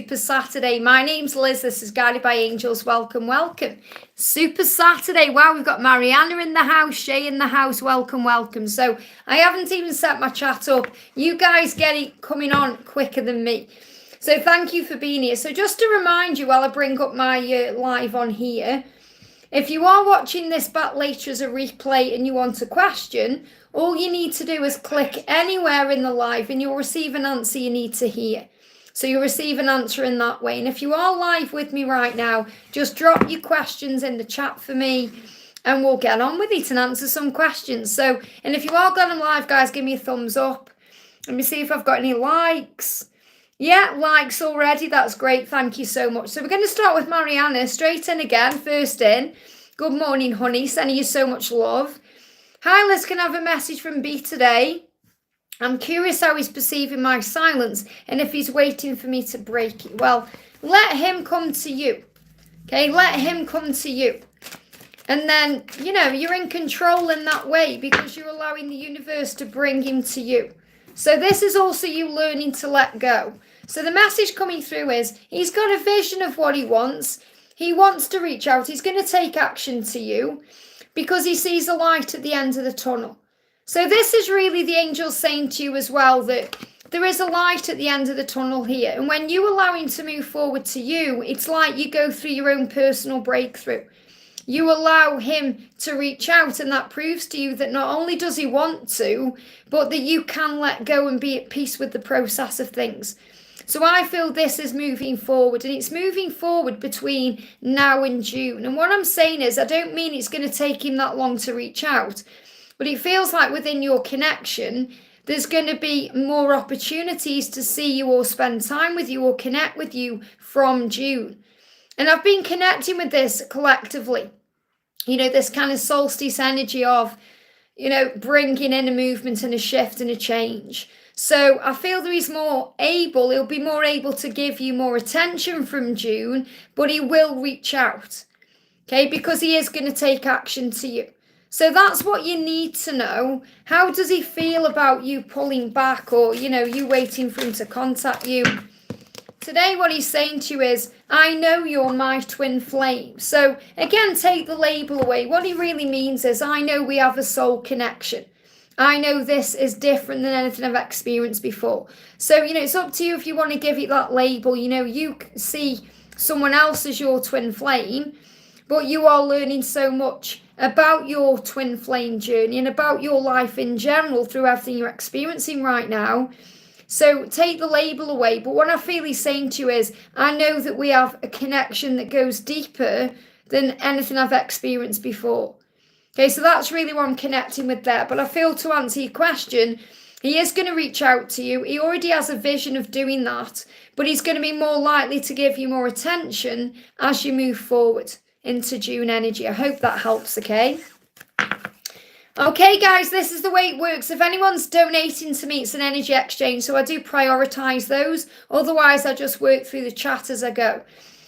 Super Saturday. My name's Liz. This is Guided by Angels. Welcome, welcome. Super Saturday. Wow, we've got Mariana in the house, Shay in the house. Welcome, welcome. So I haven't even set my chat up. You guys get it coming on quicker than me. So thank you for being here. So just to remind you while I bring up my live on here, if you are watching this back later as a replay and you want a question, all you need to do is click anywhere in the live and you'll receive an answer you need to hear. So you'll receive an answer in that way. And if you are live with me right now, just drop your questions in the chat for me and we'll get on with it and answer some questions. So, and if you are going live, guys, give me a thumbs up. Let me see if I've got any likes. Yeah, likes already. That's great. Thank you so much. So we're going to start with Mariana. Straight in again. First in. Good morning, honey. Sending you so much love. Hi, Liz. Can I have a message from B today? I'm curious how he's perceiving my silence and if he's waiting for me to break it. Well, let him come to you. Okay, let him come to you. And then, you know, you're in control in that way because you're allowing the universe to bring him to you. So this is also you learning to let go. So the message coming through is he's got a vision of what he wants. He wants to reach out. He's going to take action to you because he sees a light at the end of the tunnel. So this is really the angels saying to you as well that there is a light at the end of the tunnel here. And when you allow him to move forward to you, it's like you go through your own personal breakthrough. You allow him to reach out, and that proves to you that not only does he want to, but that you can let go and be at peace with the process of things. So I feel this is moving forward, and it's moving forward between now and June. And what I'm saying is I don't mean it's going to take him that long to reach out. But it feels like within your connection, there's going to be more opportunities to see you or spend time with you or connect with you from June. And I've been connecting with this collectively. You know, this kind of solstice energy of, you know, bringing in a movement and a shift and a change. So I feel that he'll be more able to give you more attention from June, but he will reach out. Okay, because he is going to take action to you. So that's what you need to know. How does he feel about you pulling back or, you know, you waiting for him to contact you? Today, what he's saying to you is, I know you're my twin flame. So again, take the label away. What he really means is, I know we have a soul connection. I know this is different than anything I've experienced before. So, you know, it's up to you if you want to give it that label. You know, you see someone else as your twin flame, but you are learning so much about your twin flame journey and about your life in general through everything you're experiencing right now. So take the label away. But what I feel he's saying to you is, I know that we have a connection that goes deeper than anything I've experienced before. Okay, so that's really what I'm connecting with there. But I feel to answer your question, he is going to reach out to you. He already has a vision of doing that, but he's going to be more likely to give you more attention as you move forward into June energy. I hope that helps, okay? Okay, guys, this is the way it works. If anyone's donating to me, it's an energy exchange, so I do prioritise those. Otherwise, I just work through the chat as I go.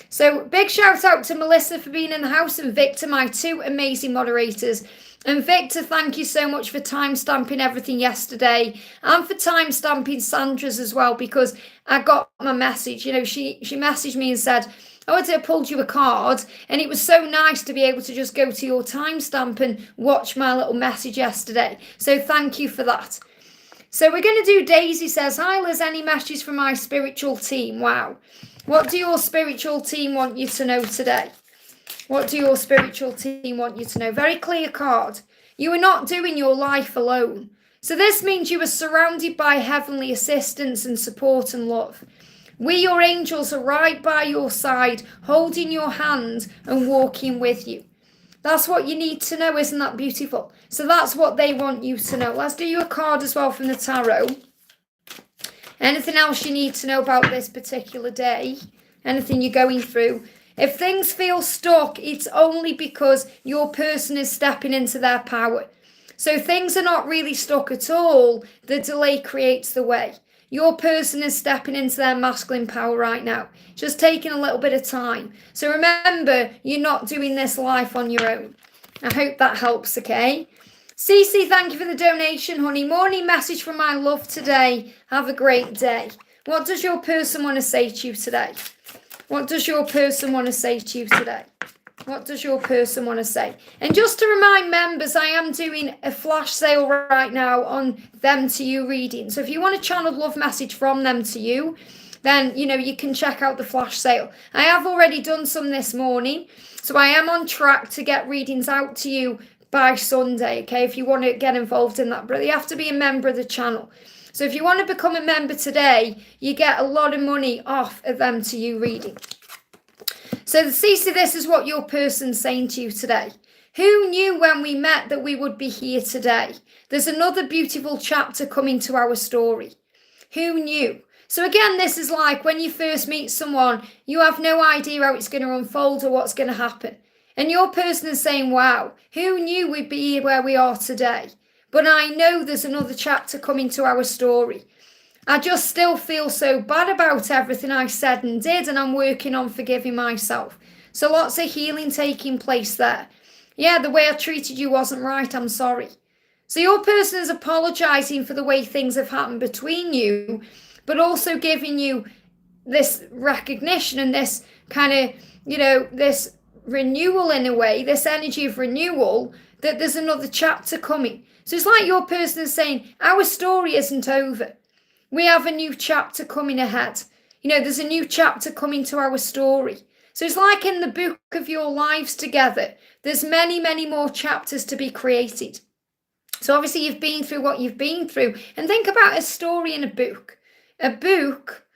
So big shout out to Melissa for being in the house and Victor, my two amazing moderators. And Victor, thank you so much for time-stamping everything yesterday and for time-stamping Sandra's as well, because I got my message. You know, she messaged me and said, oh, I pulled you a card, and it was so nice to be able to just go to your timestamp and watch my little message yesterday. So thank you for that. So we're going to do Daisy says, hi Liz, any messages from my spiritual team? Wow. What do your spiritual team want you to know today? What do your spiritual team want you to know? Very clear card. You are not doing your life alone. So this means you are surrounded by heavenly assistance and support and love. We, your angels, are right by your side, holding your hand and walking with you. That's what you need to know. Isn't that beautiful? So that's what they want you to know. Let's do you a card as well from the tarot. Anything else you need to know about this particular day? Anything you're going through? If things feel stuck, it's only because your person is stepping into their power. So things are not really stuck at all. The delay creates the way. Your person is stepping into their masculine power right now. Just taking a little bit of time. So remember, you're not doing this life on your own. I hope that helps, okay? Cece, thank you for the donation, honey. Morning message from my love today. Have a great day. What does your person want to say to you today? What does your person want to say to you today? What does your person want to say? And just to remind members, I am doing a flash sale right now on them to you reading. So if you want a channeled love message from them to you, then, you can check out the flash sale. I have already done some this morning. So I am on track to get readings out to you by Sunday, okay, if you want to get involved in that. But you have to be a member of the channel. So if you want to become a member today, you get a lot of money off of them to you reading. So Cece, this is what your person's saying to you today. Who knew when we met that we would be here today? There's another beautiful chapter coming to our story. Who knew? So again, this is like when you first meet someone, you have no idea how it's going to unfold or what's going to happen. And your person is saying, wow, who knew we'd be here where we are today? But I know there's another chapter coming to our story. I just still feel so bad about everything I said and did, and I'm working on forgiving myself. So lots of healing taking place there. Yeah, the way I treated you wasn't right, I'm sorry. So your person is apologising for the way things have happened between you, but also giving you this recognition and this kind of, this renewal in a way, this energy of renewal, that there's another chapter coming. So it's like your person is saying, our story isn't over. We have a new chapter coming ahead. There's a new chapter coming to our story. So it's like in the book of your lives together, there's many, many more chapters to be created. So obviously you've been through what you've been through. And think about a story in a book. A book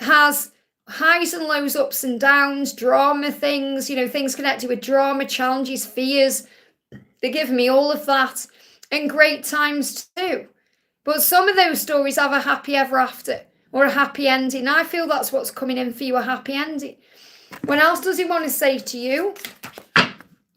has highs and lows, ups and downs, drama things, things connected with drama, challenges, fears. They're giving me all of that. And great times too. But some of those stories have a happy ever after or a happy ending. I feel that's what's coming in for you, a happy ending. What else does he want to say to you?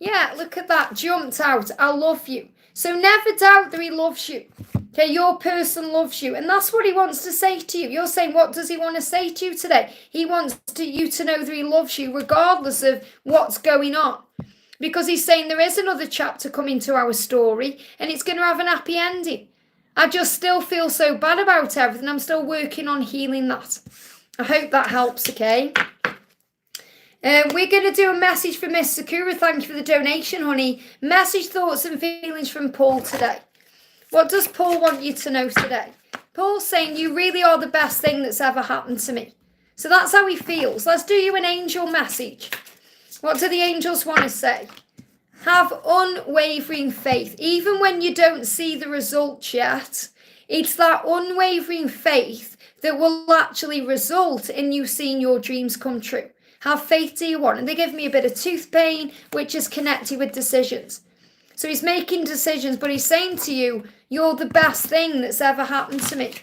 Yeah, look at that. Jumped out. I love you. So never doubt that he loves you. Okay, your person loves you. And that's what he wants to say to you. You're saying, what does he want to say to you today? He wants you to know that he loves you regardless of what's going on. Because he's saying there is another chapter coming to our story and it's going to have an happy ending. I just still feel so bad about everything. I'm still working on healing that. I hope that helps, okay? We're going to do a message from Miss Sakura. Thank you for the donation, honey. Message, thoughts and feelings from Paul today. What does Paul want you to know today? Paul's saying you really are the best thing that's ever happened to me. So that's how he feels. Let's do you an angel message. What do the angels want to say? Have unwavering faith. Even when you don't see the results yet, it's that unwavering faith that will actually result in you seeing your dreams come true. Have faith, do you want? And they give me a bit of tooth pain, which is connected with decisions. So he's making decisions, but he's saying to you, you're the best thing that's ever happened to me.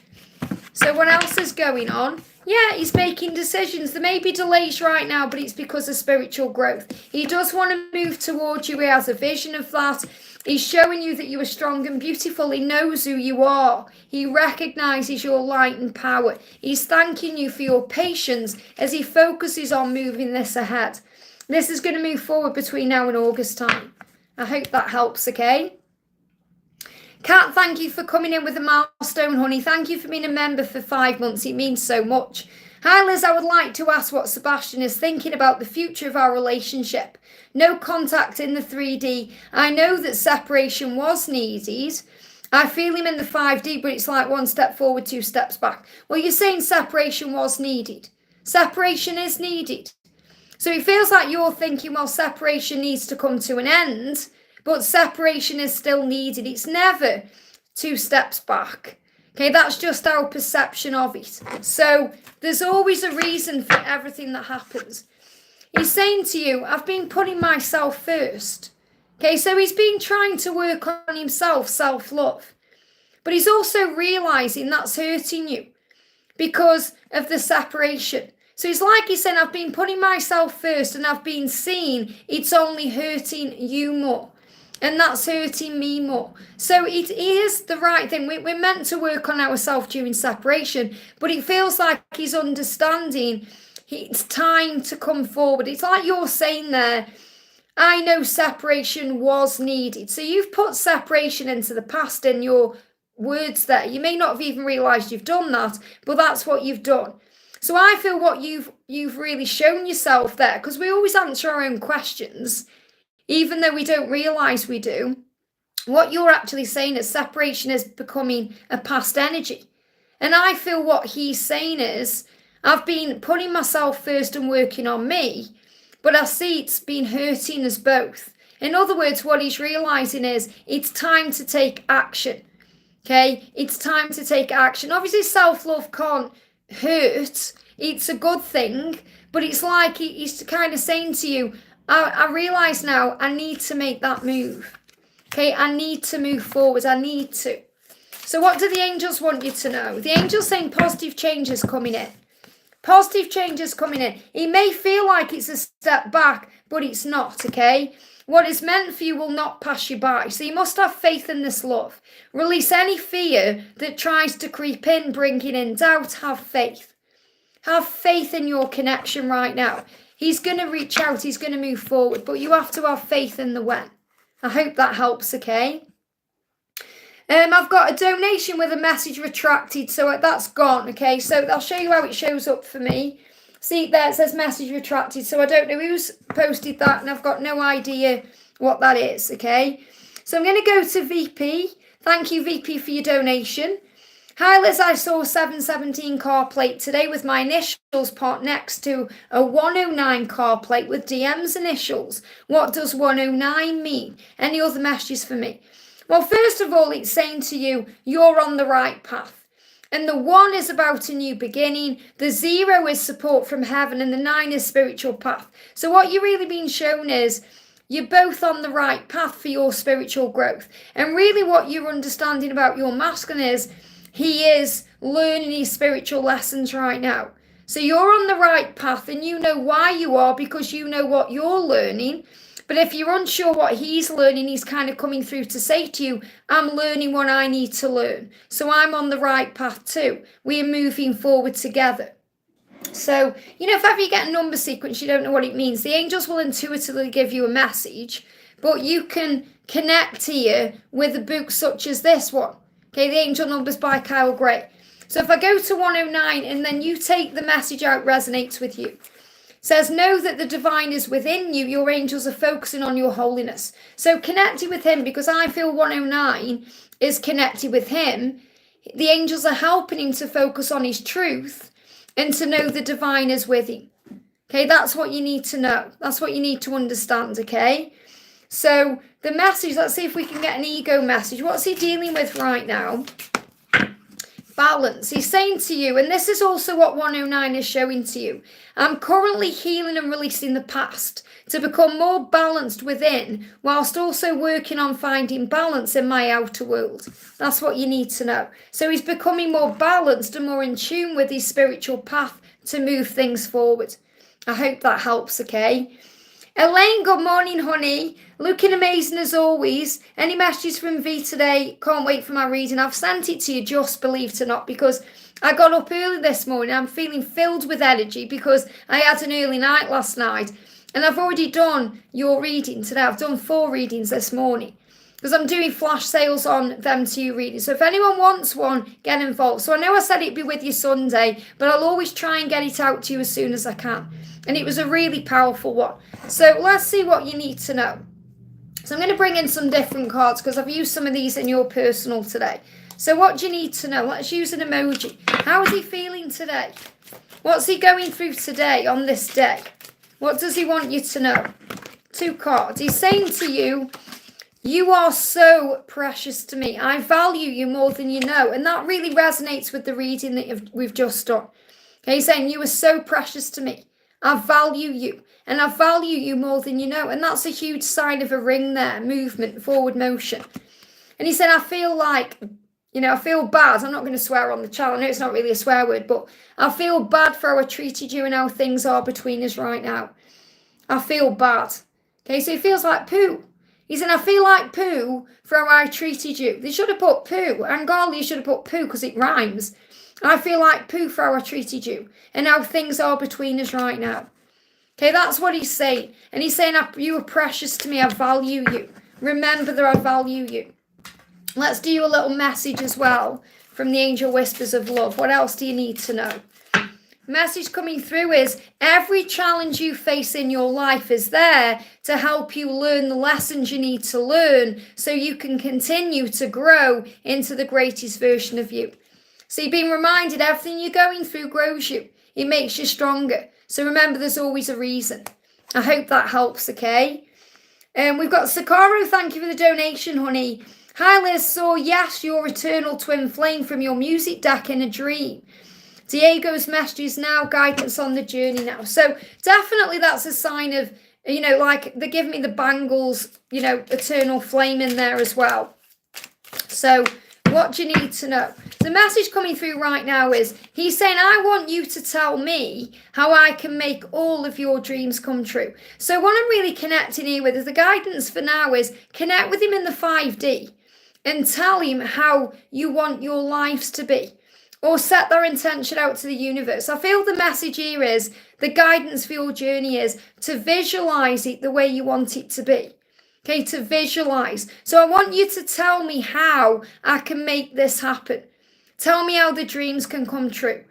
So what else is going on? Yeah, he's making decisions. There may be delays right now, but it's because of spiritual growth. He does want to move towards you. He has a vision of that. He's showing you that you are strong and beautiful. He knows who you are. He recognizes your light and power. He's thanking you for your patience as he focuses on moving this ahead. This is going to move forward between now and August time. I hope that helps, okay? Kat, thank you for coming in with a milestone, honey. Thank you for being a member for 5 months. It means so much. Hi, Liz. I would like to ask what Sebastian is thinking about the future of our relationship. No contact in the 3D. I know that separation was needed. I feel him in the 5D, but it's like 1 step forward, 2 steps back. Well, you're saying separation was needed. Separation is needed. So it feels like you're thinking, well, separation needs to come to an end, but separation is still needed. It's never 2 steps back. Okay, that's just our perception of it. So there's always a reason for everything that happens. He's saying to you, I've been putting myself first. Okay, so he's been trying to work on himself, self-love. But he's also realizing that's hurting you because of the separation. So it's like he's saying, I've been putting myself first and I've been seeing it's only hurting you more. And that's hurting me more. So it is the right thing. We're meant to work on ourselves during separation, but it feels like he's understanding it's time to come forward. It's like you're saying there, I know separation was needed. So you've put separation into the past and you're words there. You may not have even realised you've done that, but that's what you've done. So I feel what you've really shown yourself there, because we always answer our own questions, even though we don't realise we do. What you're actually saying is separation is becoming a past energy. And I feel what he's saying is, I've been putting myself first and working on me, but I see it's been hurting us both. In other words, what he's realising is it's time to take action. Okay? It's time to take action. Obviously, self-love can't hurt. It's a good thing, but it's like he's kind of saying to you, I realise now I need to make that move. Okay? I need to move forward. I need to. So what do the angels want you to know? The angels saying positive change is coming in. Positive change is coming in. It may feel like it's a step back, but it's not, okay? What is meant for you will not pass you by. So you must have faith in this love. Release any fear that tries to creep in, bringing in doubt. Have faith. Have faith in your connection right now. He's going to reach out. He's going to move forward, but you have to have faith in the when. I hope that helps, okay? I've got a donation with a message retracted, so that's gone, okay? So I'll show you how it shows up for me. See, there it says message retracted, so I don't know who's posted that, and I've got no idea what that is, okay? So I'm going to go to VP. Thank you, VP, for your donation. Hi, Liz, I saw a 717 car plate today with my initials part next to a 109 car plate with DM's initials. What does 109 mean? Any other messages for me? Well, first of all, it's saying to you, you're on the right path. And the 1 is about a new beginning. The 0 is support from heaven. And the 9 is spiritual path. So what you're really being shown is you're both on the right path for your spiritual growth. And really what you're understanding about your masculine is he is learning his spiritual lessons right now. So you're on the right path and you know why you are because you know what you're learning. But if you're unsure what he's learning, he's kind of coming through to say to you, I'm learning what I need to learn. So I'm on the right path too. We are moving forward together. So, if ever you get a number sequence, you don't know what it means. The angels will intuitively give you a message, but you can connect here with a book such as this one. Okay, The Angel Numbers by Kyle Gray. So if I go to 109 and then you take the message out, resonates with you. Says, know that the divine is within you. Your angels are focusing on your holiness. So connected with him, because I feel 109 is connected with him. The angels are helping him to focus on his truth and to know the divine is with him. Okay, that's what you need to know. That's what you need to understand, okay? So the message, let's see if we can get an ego message. What's he dealing with right now? Balance. He's saying to you, and this is also what 109 is showing to you, I'm currently healing and releasing the past to become more balanced within, whilst also working on finding balance in my outer world. That's what you need to know. So he's becoming more balanced and more in tune with his spiritual path to move things forward. I hope that helps, okay? Elaine, good morning, honey. Looking amazing as always. Any messages from V today? Can't wait for my reading. I've sent it to you, just believe it or not, because I got up early this morning. I'm feeling filled with energy because I had an early night last night. And I've already done your reading today. I've done 4 readings this morning because I'm doing flash sales on them 2 readings. So if anyone wants one, get involved. So I know I said it'd be with you Sunday, but I'll always try and get it out to you as soon as I can. And it was a really powerful one. So let's see what you need to know. So I'm going to bring in some different cards because I've used some of these in your personal today. So what do you need to know? Let's use an emoji. How is he feeling today? What's he going through today on this day? What does he want you to know? 2 cards. He's saying to you, you are so precious to me. I value you more than you know. And that really resonates with the reading that we've just done. Okay, he's saying you are so precious to me. I value you. And I value you more than you know. And that's a huge sign of a ring there. Movement, forward motion. And he said, I feel like, I feel bad. I'm not going to swear on the channel. I know it's not really a swear word, but I feel bad for how I treated you and how things are between us right now. I feel bad. Okay, so he feels like poo. He said, I feel like poo for how I treated you. They should have put poo. Angali, you should have put poo because it rhymes. I feel like poo for how I treated you and how things are between us right now. Okay, that's what he's saying. And he's saying, you are precious to me. I value you. Remember that I value you. Let's do a little message as well from the Angel Whispers of Love. What else do you need to know? Message coming through is every challenge you face in your life is there to help you learn the lessons you need to learn so you can continue to grow into the greatest version of you. So you've been reminded everything you're going through grows you. It makes you stronger. So remember, there's always a reason. I hope that helps, okay? We've got Socorro, thank you for the donation, honey. Hi, Liz. So, yes, your eternal twin flame from your music deck in a dream. Diego's messages now, guidance on the journey now. So, definitely that's a sign of, like they're giving me the bangles, eternal flame in there as well. So, what do you need to know? The message coming through right now is, he's saying, I want you to tell me how I can make all of your dreams come true. So what I'm really connecting here with is the guidance for now is connect with him in the 5D and tell him how you want your lives to be. Or set their intention out to the universe. I feel the message here is, the guidance for your journey is to visualize it the way you want it to be. Okay, to visualize. So I want you to tell me how I can make this happen. Tell me how the dreams can come true.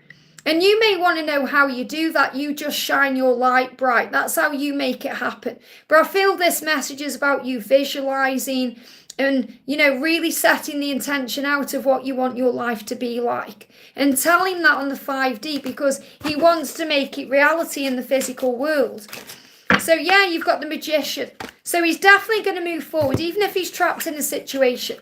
And you may want to know how you do that. You just shine your light bright. That's how you make it happen. But I feel this message is about you visualizing and, really setting the intention out of what you want your life to be like. And telling that on the 5D because he wants to make it reality in the physical world. So yeah, you've got the Magician. So he's definitely going to move forward, even if he's trapped in a situation.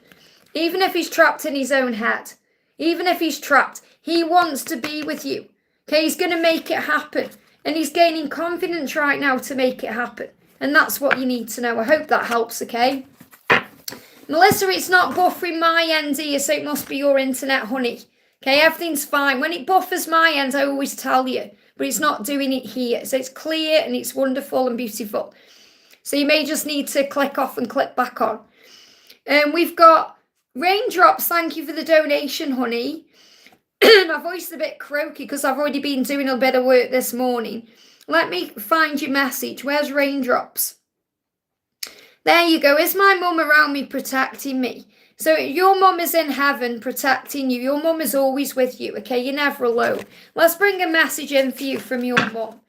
Even if he's trapped in his own head. Even if he's trapped, he wants to be with you. Okay, he's going to make it happen. And he's gaining confidence right now to make it happen. And that's what you need to know. I hope that helps, okay? Melissa, it's not buffering my end here, so it must be your internet, honey. Okay, everything's fine. When it buffers my end, I always tell you. But it's not doing it here. So it's clear and it's wonderful and beautiful. So you may just need to click off and click back on. And we've got Raindrops. Thank you for the donation, honey. My voice is a bit croaky because I've already been doing a bit of work this morning. Let me find your message. Where's Raindrops? There you go. Is my mum around me protecting me? So your mum is in heaven protecting you. Your mum is always with you, okay? You're never alone. Let's bring a message in for you from your mum.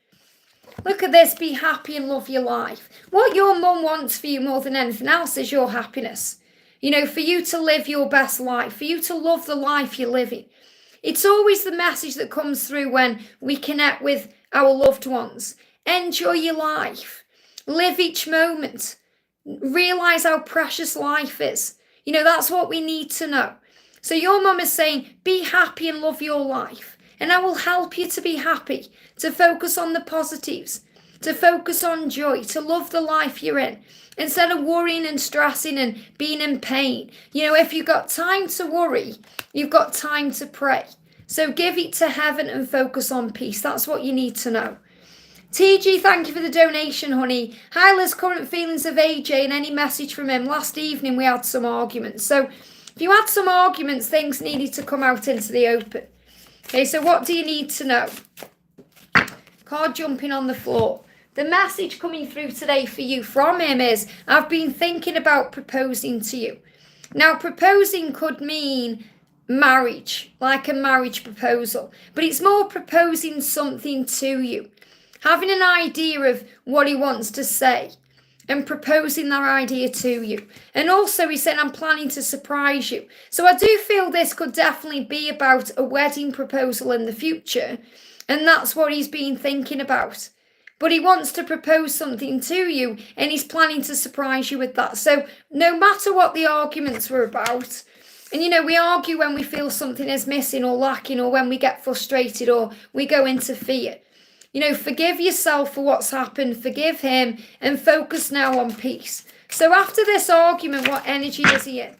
Look at this. Be happy and love your life. What your mum wants for you more than anything else is your happiness. For you to live your best life, for you to love the life you're living. It's always the message that comes through when we connect with our loved ones. Enjoy your life. Live each moment. Realize how precious life is. That's what we need to know. So your mum is saying, be happy and love your life. And I will help you to be happy, to focus on the positives, to focus on joy, to love the life you're in. Instead of worrying and stressing and being in pain. If you've got time to worry, you've got time to pray. So give it to heaven and focus on peace. That's what you need to know. TG, thank you for the donation, honey. Hi, Liz, current feelings of AJ and any message from him. Last evening we had some arguments. So if you had some arguments, things needed to come out into the open. Okay, so what do you need to know? Card jumping on the floor. The message coming through today for you from him is, I've been thinking about proposing to you. Now, proposing could mean marriage, like a marriage proposal. But it's more proposing something to you. Having an idea of what he wants to say and proposing that idea to you. And also he said, I'm planning to surprise you. So I do feel this could definitely be about a wedding proposal in the future. And that's what he's been thinking about. But he wants to propose something to you and he's planning to surprise you with that. So no matter what the arguments were about, and we argue when we feel something is missing or lacking or when we get frustrated or we go into fear. Forgive yourself for what's happened, forgive him, and focus now on peace. So after this argument, what energy is he in?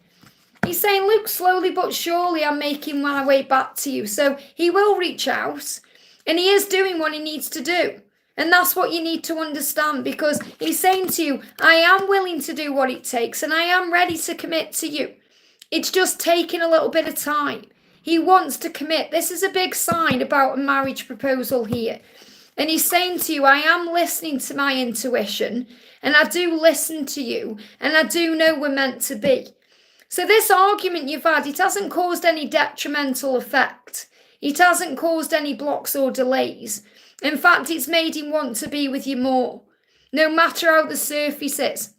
He's saying, look, slowly but surely I'm making my way back to you. So he will reach out, and he is doing what he needs to do. And that's what you need to understand, because he's saying to you, I am willing to do what it takes, and I am ready to commit to you. It's just taking a little bit of time. He wants to commit. This is a big sign about a marriage proposal here. And he's saying to you, I am listening to my intuition and I do listen to you and I do know we're meant to be. So this argument you've had, it hasn't caused any detrimental effect. It hasn't caused any blocks or delays. In fact, it's made him want to be with you more, no matter how the surface is.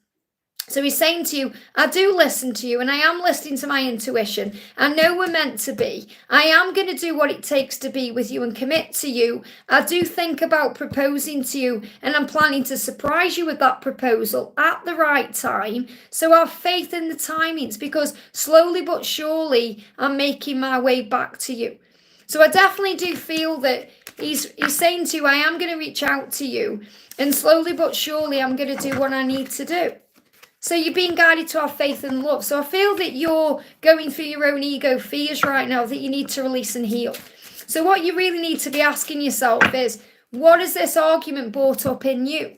So he's saying to you, I do listen to you and I am listening to my intuition. I know we're meant to be. I am going to do what it takes to be with you and commit to you. I do think about proposing to you and I'm planning to surprise you with that proposal at the right time. So have faith in the timings, because slowly but surely I'm making my way back to you. So I definitely do feel that he's saying to you, I am going to reach out to you and slowly but surely I'm going to do what I need to do. So you're being guided to have faith and love. So I feel that you're going through your own ego fears right now that you need to release and heal. So what you really need to be asking yourself is, what has this argument brought up in you?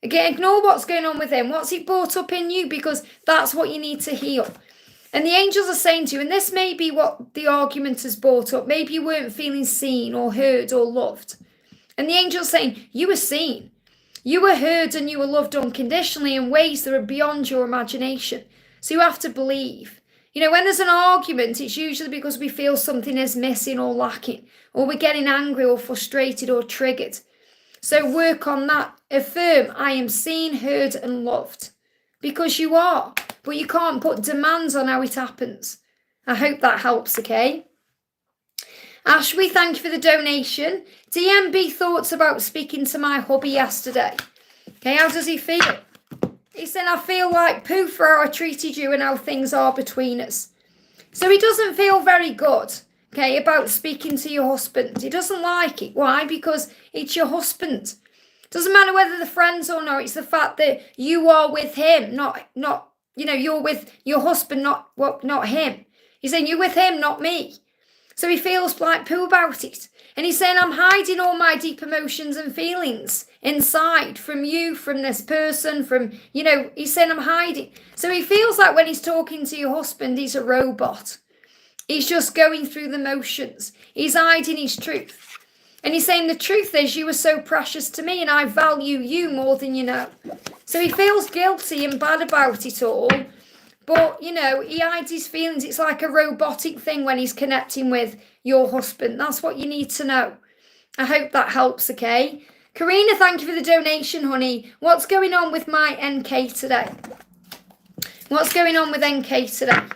Again, ignore what's going on with him. What's it brought up in you? Because that's what you need to heal. And the angels are saying to you, and this may be what the argument has brought up. Maybe you weren't feeling seen or heard or loved. And the angels saying, you were seen. You were heard and you were loved unconditionally in ways that are beyond your imagination. So you have to believe. You know, when there's an argument, it's usually because we feel something is missing or lacking, or we're getting angry or frustrated or triggered. So work on that. Affirm, I am seen, heard and loved. Because you are. But you can't put demands on how it happens. I hope that helps, okay? Ash, we thank you for the donation. DMB thoughts about speaking to my hubby yesterday. Okay, how does he feel? He said, I feel like poo for how I treated you and how things are between us. So he doesn't feel very good, okay, about speaking to your husband. He doesn't like it. Why? Because it's your husband. Doesn't matter whether they're friends or not. It's the fact that you are with him, not you're with your husband, not him. He's saying you're with him, not me. So he feels like poo about it. And he's saying, I'm hiding all my deep emotions and feelings inside from you, from this person, he's saying I'm hiding. So he feels like when he's talking to your husband, he's a robot. He's just going through the motions. He's hiding his truth. And he's saying the truth is you are so precious to me and I value you more than you know. So he feels guilty and bad about it all. But, he hides his feelings. It's like a robotic thing when he's connecting with your husband. That's what you need to know. I hope that helps, okay? Karina, thank you for the donation, honey. What's going on with my NK today? What's going on with NK today?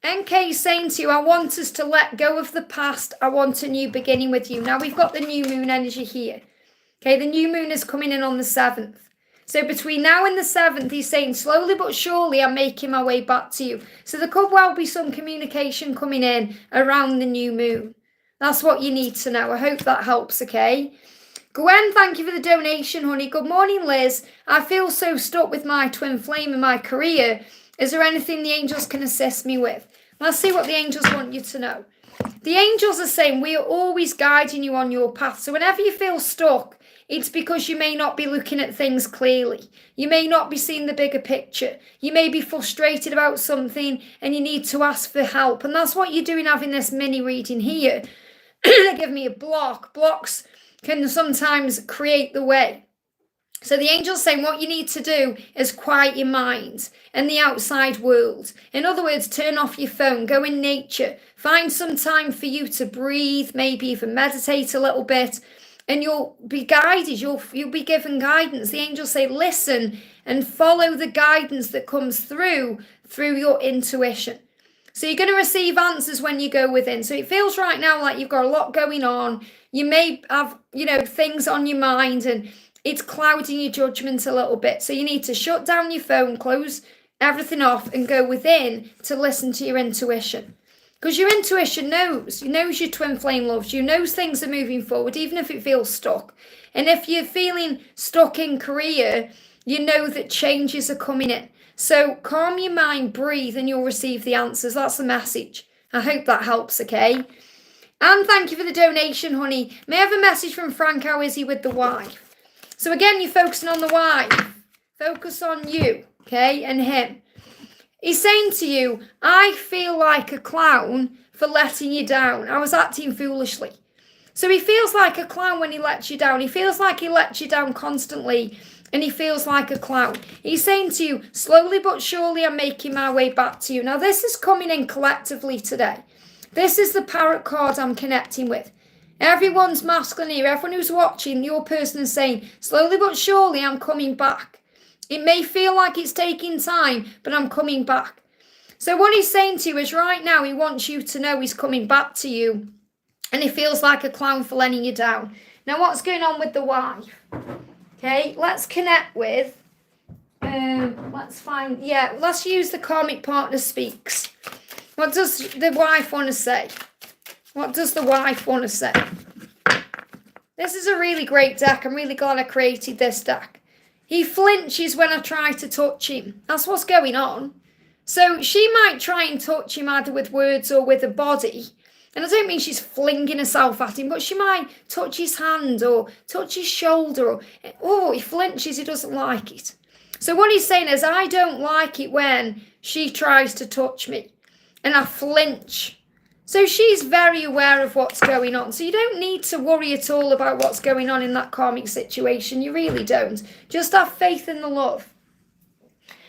NK is saying to you, I want us to let go of the past. I want a new beginning with you. Now, we've got the new moon energy here. Okay, the new moon is coming in on the 7th. So between now and the 7th, he's saying, slowly but surely, I'm making my way back to you. So there could well be some communication coming in around the new moon. That's what you need to know. I hope that helps, okay? Gwen, thank you for the donation, honey. Good morning, Liz. I feel so stuck with my twin flame in my career. Is there anything the angels can assist me with? Let's see what the angels want you to know. The angels are saying we are always guiding you on your path. So whenever you feel stuck, it's because you may not be looking at things clearly. You may not be seeing the bigger picture. You may be frustrated about something and you need to ask for help. And that's what you're doing having this mini reading here. They give me a block. Blocks can sometimes create the way. So the angel's saying what you need to do is quiet your mind and the outside world. In other words, turn off your phone, go in nature, find some time for you to breathe, maybe even meditate a little bit, and you'll be guided, you'll be given guidance. The angels say, listen and follow the guidance that comes through your intuition. So you're going to receive answers when you go within. So it feels right now like you've got a lot going on. You may have, things on your mind and it's clouding your judgment a little bit. So you need to shut down your phone, close everything off and go within to listen to your intuition. Because your intuition knows your twin flame loves you, knows things are moving forward, even if it feels stuck. And if you're feeling stuck in career, you know that changes are coming in. So calm your mind, breathe, and you'll receive the answers. That's the message. I hope that helps, okay? And thank you for the donation, honey. May I have a message from Frank? How is he with the wife? So again, you're focusing on the wife. Focus on you, okay, and him. He's saying to you, I feel like a clown for letting you down. I was acting foolishly. So he feels like a clown when he lets you down. He feels like he lets you down constantly and he feels like a clown. He's saying to you, slowly but surely I'm making my way back to you. Now this is coming in collectively today. This is the Parrot card I'm connecting with. Everyone's masculine here, everyone who's watching, your person is saying, slowly but surely I'm coming back. It may feel like it's taking time, but I'm coming back. So what he's saying to you is right now he wants you to know he's coming back to you, and he feels like a clown for letting you down. Now what's going on with the wife? Okay, let's connect with, let's use the karmic partner speaks. What does the wife want to say? What does the wife want to say? This is a really great deck. I'm really glad I created this deck. He flinches when I try to touch him. That's what's going on. So she might try and touch him either with words or with a body. And I don't mean she's flinging herself at him, but she might touch his hand or touch his shoulder. He flinches, he doesn't like it. So what he's saying is, I don't like it when she tries to touch me and I flinch. So she's very aware of what's going on. So you don't need to worry at all about what's going on in that karmic situation. You really don't. Just have faith in the love.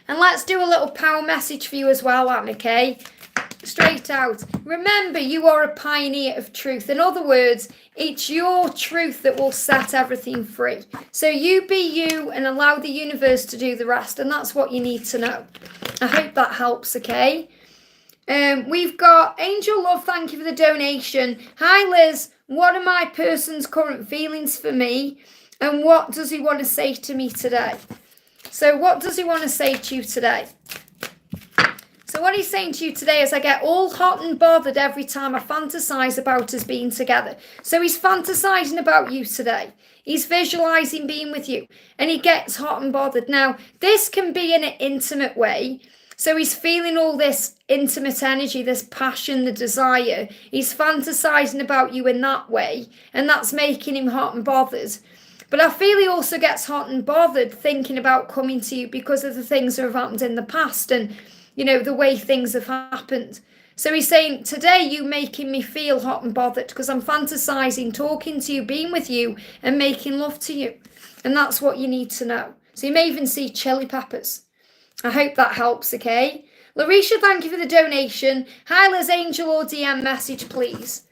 And let's do a little power message for you as well, Anne, okay? Straight out. Remember, you are a pioneer of truth. In other words, it's your truth that will set everything free. So you be you and allow the universe to do the rest. And that's what you need to know. I hope that helps, okay? We've got Angel Love, thank you for the donation. Hi Liz, what are my person's current feelings for me? And what does he want to say to me today? So what does he want to say to you today? So what he's saying to you today is, I get all hot and bothered every time I fantasize about us being together. So he's fantasizing about you today. He's visualizing being with you. And he gets hot and bothered. Now, this can be in an intimate way. So he's feeling all this intimate energy, this passion, the desire. He's fantasizing about you in that way. And that's making him hot and bothered. But I feel he also gets hot and bothered thinking about coming to you because of the things that have happened in the past and, you know, the way things have happened. So he's saying, today you making me feel hot and bothered because I'm fantasizing, talking to you, being with you and making love to you. And that's what you need to know. So you may even see chili peppers. I hope that helps, okay? Larisha, thank you for the donation. Hi, Liz, Angel or DM message, please.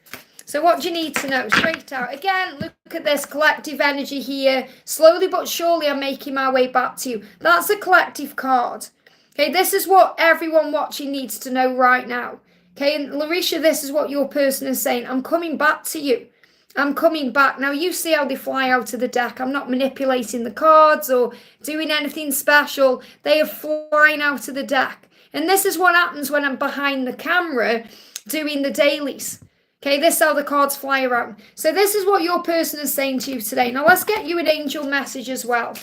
So what do you need to know? Straight out. Again, look at this collective energy here. Slowly but surely I'm making my way back to you. That's a collective card. Okay, this is what everyone watching needs to know right now. Okay, and Larisha, this is what your person is saying. I'm coming back to you. I'm coming back. Now, you see how they fly out of the deck. I'm not manipulating the cards or doing anything special. They are flying out of the deck. And this is what happens when I'm behind the camera doing the dailies. Okay, this is how the cards fly around. So this is what your person is saying to you today. Now, let's get you an angel message as well.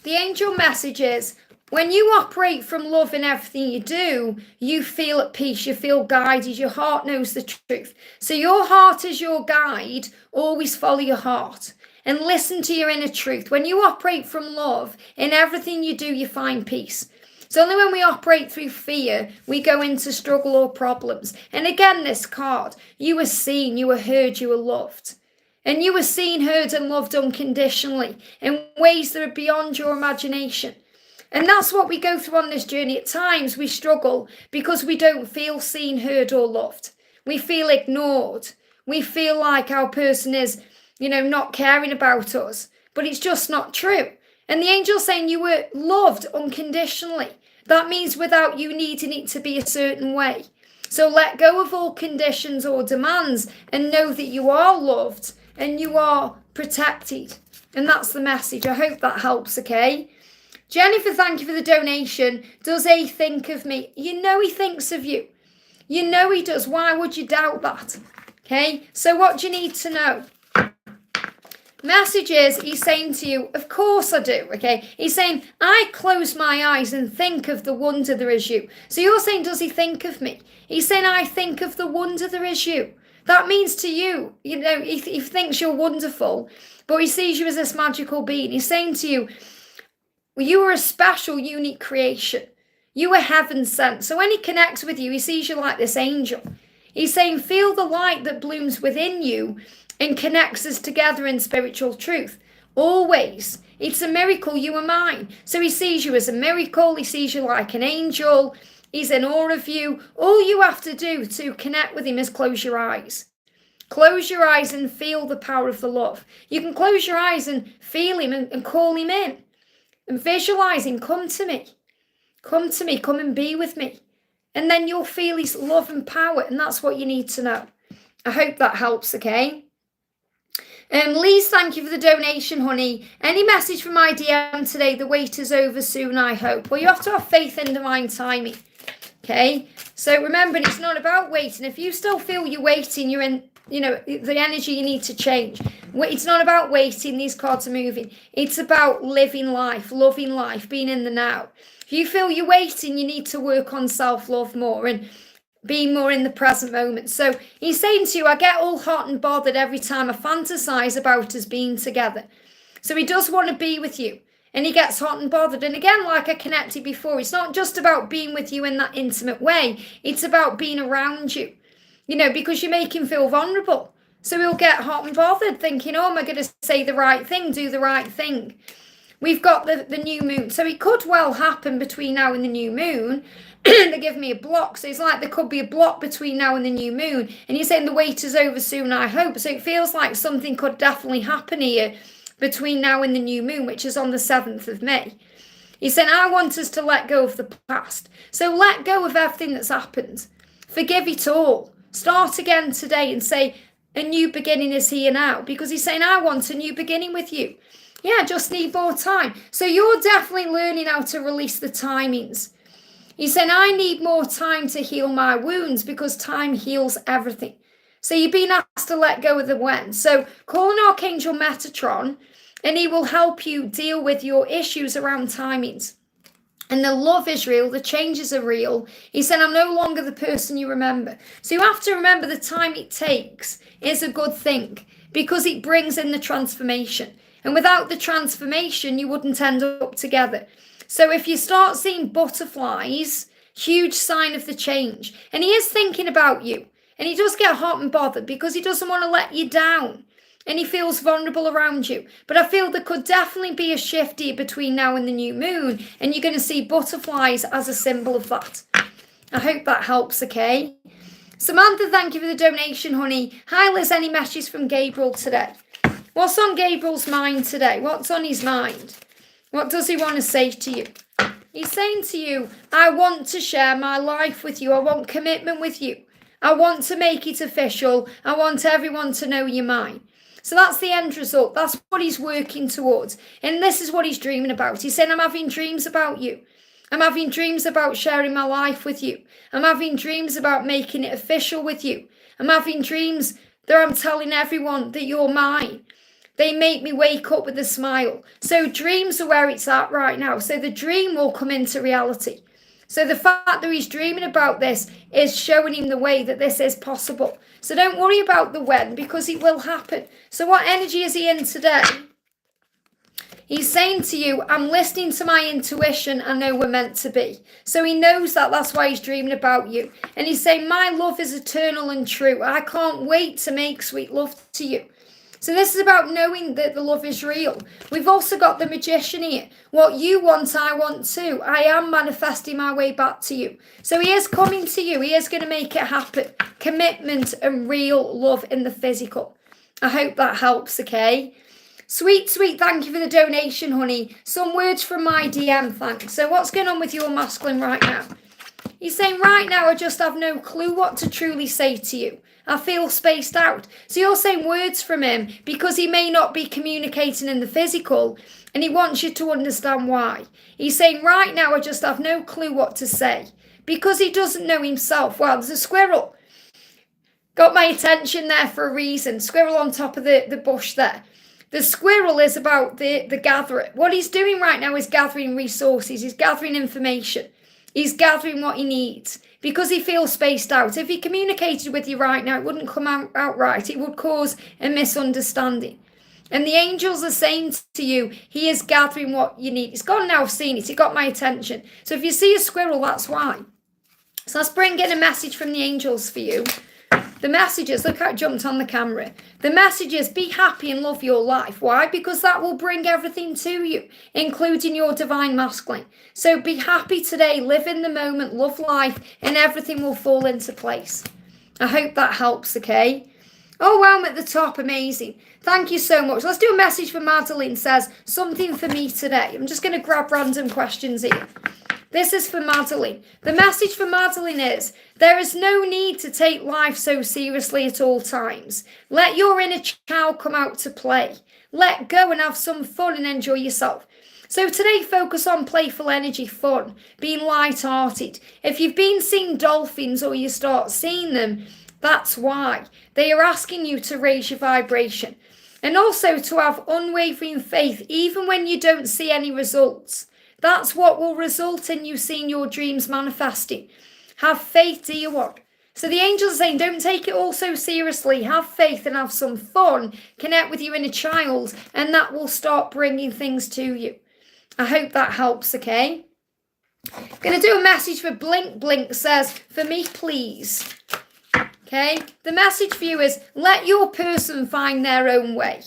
The angel message is, when you operate from love in everything you do, you feel at peace, you feel guided, your heart knows the truth. So your heart is your guide, always follow your heart and listen to your inner truth. When you operate from love, in everything you do, you find peace. It's only when we operate through fear, we go into struggle or problems. And again, this card, you were seen, you were heard, you were loved. And you were seen, heard and loved unconditionally in ways that are beyond your imagination. And that's what we go through on this journey. At times we struggle because we don't feel seen, heard or loved. We feel ignored. We feel like our person is, not caring about us. But it's just not true. And the angel's saying you were loved unconditionally. That means without you needing it to be a certain way. So let go of all conditions or demands and know that you are loved and you are protected. And that's the message. I hope that helps, okay? Jennifer, thank you for the donation. Does he think of me? You know he thinks of you. You know he does. Why would you doubt that? Okay, so what do you need to know? Message is, he's saying to you, of course I do, okay? He's saying, I close my eyes and think of the wonder there is you. So you're saying, does he think of me? He's saying, I think of the wonder there is you. That means to you, he thinks you're wonderful, but he sees you as this magical being. He's saying to you, you are a special, unique creation. You are heaven sent. So when he connects with you, he sees you like this angel. He's saying, feel the light that blooms within you and connects us together in spiritual truth. Always. It's a miracle you are mine. So he sees you as a miracle. He sees you like an angel. He's in awe of you. All you have to do to connect with him is close your eyes. Close your eyes and feel the power of the love. You can close your eyes and feel him and call him in. And visualize him, come to me. Come to me, come and be with me. And then you'll feel his love and power. And that's what you need to know. I hope that helps, okay? Lise, thank you for the donation, honey. Any message from my DM today? The wait is over soon, I hope. Well, you have to have faith in divine timing. Okay? So remember, it's not about waiting. If you still feel you're waiting, you're in, the energy you need to change. It's not about waiting. These cards are moving. It's about living life, loving life, being in the now. If you feel you're waiting, you need to work on self-love more and being more in the present moment. So he's saying to you, I get all hot and bothered every time I fantasize about us being together. So he does want to be with you. And he gets hot and bothered. And again, like I connected before, it's not just about being with you in that intimate way. It's about being around you, because you make him feel vulnerable. So he'll get hot and bothered thinking, oh, am I going to say the right thing, do the right thing? We've got the new moon. So it could well happen between now and the new moon. They give me a block. So it's like there could be a block between now and the new moon. And you're saying the wait is over soon, I hope. So it feels like something could definitely happen here between now and the new moon, which is on the 7th of May. He said, I want us to let go of the past. So let go of everything that's happened. Forgive it all. Start again today and say, a new beginning is here now. Because he's saying, I want a new beginning with you. Yeah, just need more time. So you're definitely learning how to release the timings. He's saying, I need more time to heal my wounds because time heals everything. So you've been asked to let go of the when. So call an Archangel Metatron and he will help you deal with your issues around timings. And the love is real. The changes are real. He said, I'm no longer the person you remember. So you have to remember the time it takes is a good thing because it brings in the transformation. And without the transformation, you wouldn't end up together. So if you start seeing butterflies, huge sign of the change. And he is thinking about you. And he does get hot and bothered because he doesn't want to let you down. And he feels vulnerable around you. But I feel there could definitely be a shift here between now and the new moon. And you're going to see butterflies as a symbol of that. I hope that helps, okay? Samantha, thank you for the donation, honey. Hi, Liz. Any messages from Gabriel today? What's on Gabriel's mind today? What's on his mind? What does he want to say to you? He's saying to you, I want to share my life with you. I want commitment with you. I want to make it official. I want everyone to know you're mine. So that's the end result. That's what he's working towards. And this is what he's dreaming about. He's saying, I'm having dreams about you. I'm having dreams about sharing my life with you. I'm having dreams about making it official with you. I'm having dreams that I'm telling everyone that you're mine. They make me wake up with a smile. So dreams are where it's at right now. So the dream will come into reality. So the fact that he's dreaming about this is showing him the way that this is possible. So don't worry about the when because it will happen. So what energy is he in today? He's saying to you, I'm listening to my intuition. I know we're meant to be. So he knows that. That's why he's dreaming about you. And he's saying, my love is eternal and true. I can't wait to make sweet love to you. So this is about knowing that the love is real. We've also got the Magician here. What you want, I want too. I am manifesting my way back to you. So he is coming to you. He is going to make it happen. Commitment and real love in the physical. I hope that helps, okay? Sweet, thank you for the donation, honey. Some words from my DM, thanks. So what's going on with your masculine right now? He's saying, right now, I just have no clue what to truly say to you. I feel spaced out. So you're saying words from him because he may not be communicating in the physical and he wants you to understand why. He's saying, right now, I just have no clue what to say because he doesn't know himself. Well, there's a squirrel. Got my attention there for a reason. Squirrel on top of the bush there. The squirrel is about the gatherer. What he's doing right now is gathering resources. He's gathering information. He's gathering what he needs because he feels spaced out. If he communicated with you right now, it wouldn't come out right. It would cause a misunderstanding. And the angels are saying to you, he is gathering what you need. It's gone now, I've seen it. It got my attention. So if you see a squirrel, that's why. So let's bring in a message from the angels for you. The messages, look how it jumped on the camera. The messages, be happy and love your life. Why? Because that will bring everything to you, including your divine masculine. So be happy today, live in the moment, love life, and everything will fall into place. I hope that helps, okay? Oh, wow, I'm at the top. Amazing. Thank you so much. Let's do a message for Madeline. Says, something for me today. I'm just going to grab random questions here. This is for Madeline. The message for Madeline is, there is no need to take life so seriously at all times. Let your inner child come out to play. Let go and have some fun and enjoy yourself. So today, focus on playful energy, fun, being light-hearted. If you've been seeing dolphins or you start seeing them, that's why. They are asking you to raise your vibration. And also to have unwavering faith, even when you don't see any results. That's what will result in you seeing your dreams manifesting. Have faith, dear one. So the angels are saying, don't take it all so seriously. Have faith and have some fun. Connect with your inner child, and that will start bringing things to you. I hope that helps, okay? I'm going to do a message for Blink. Blink says, for me, please. Okay? The message for you is, let your person find their own way.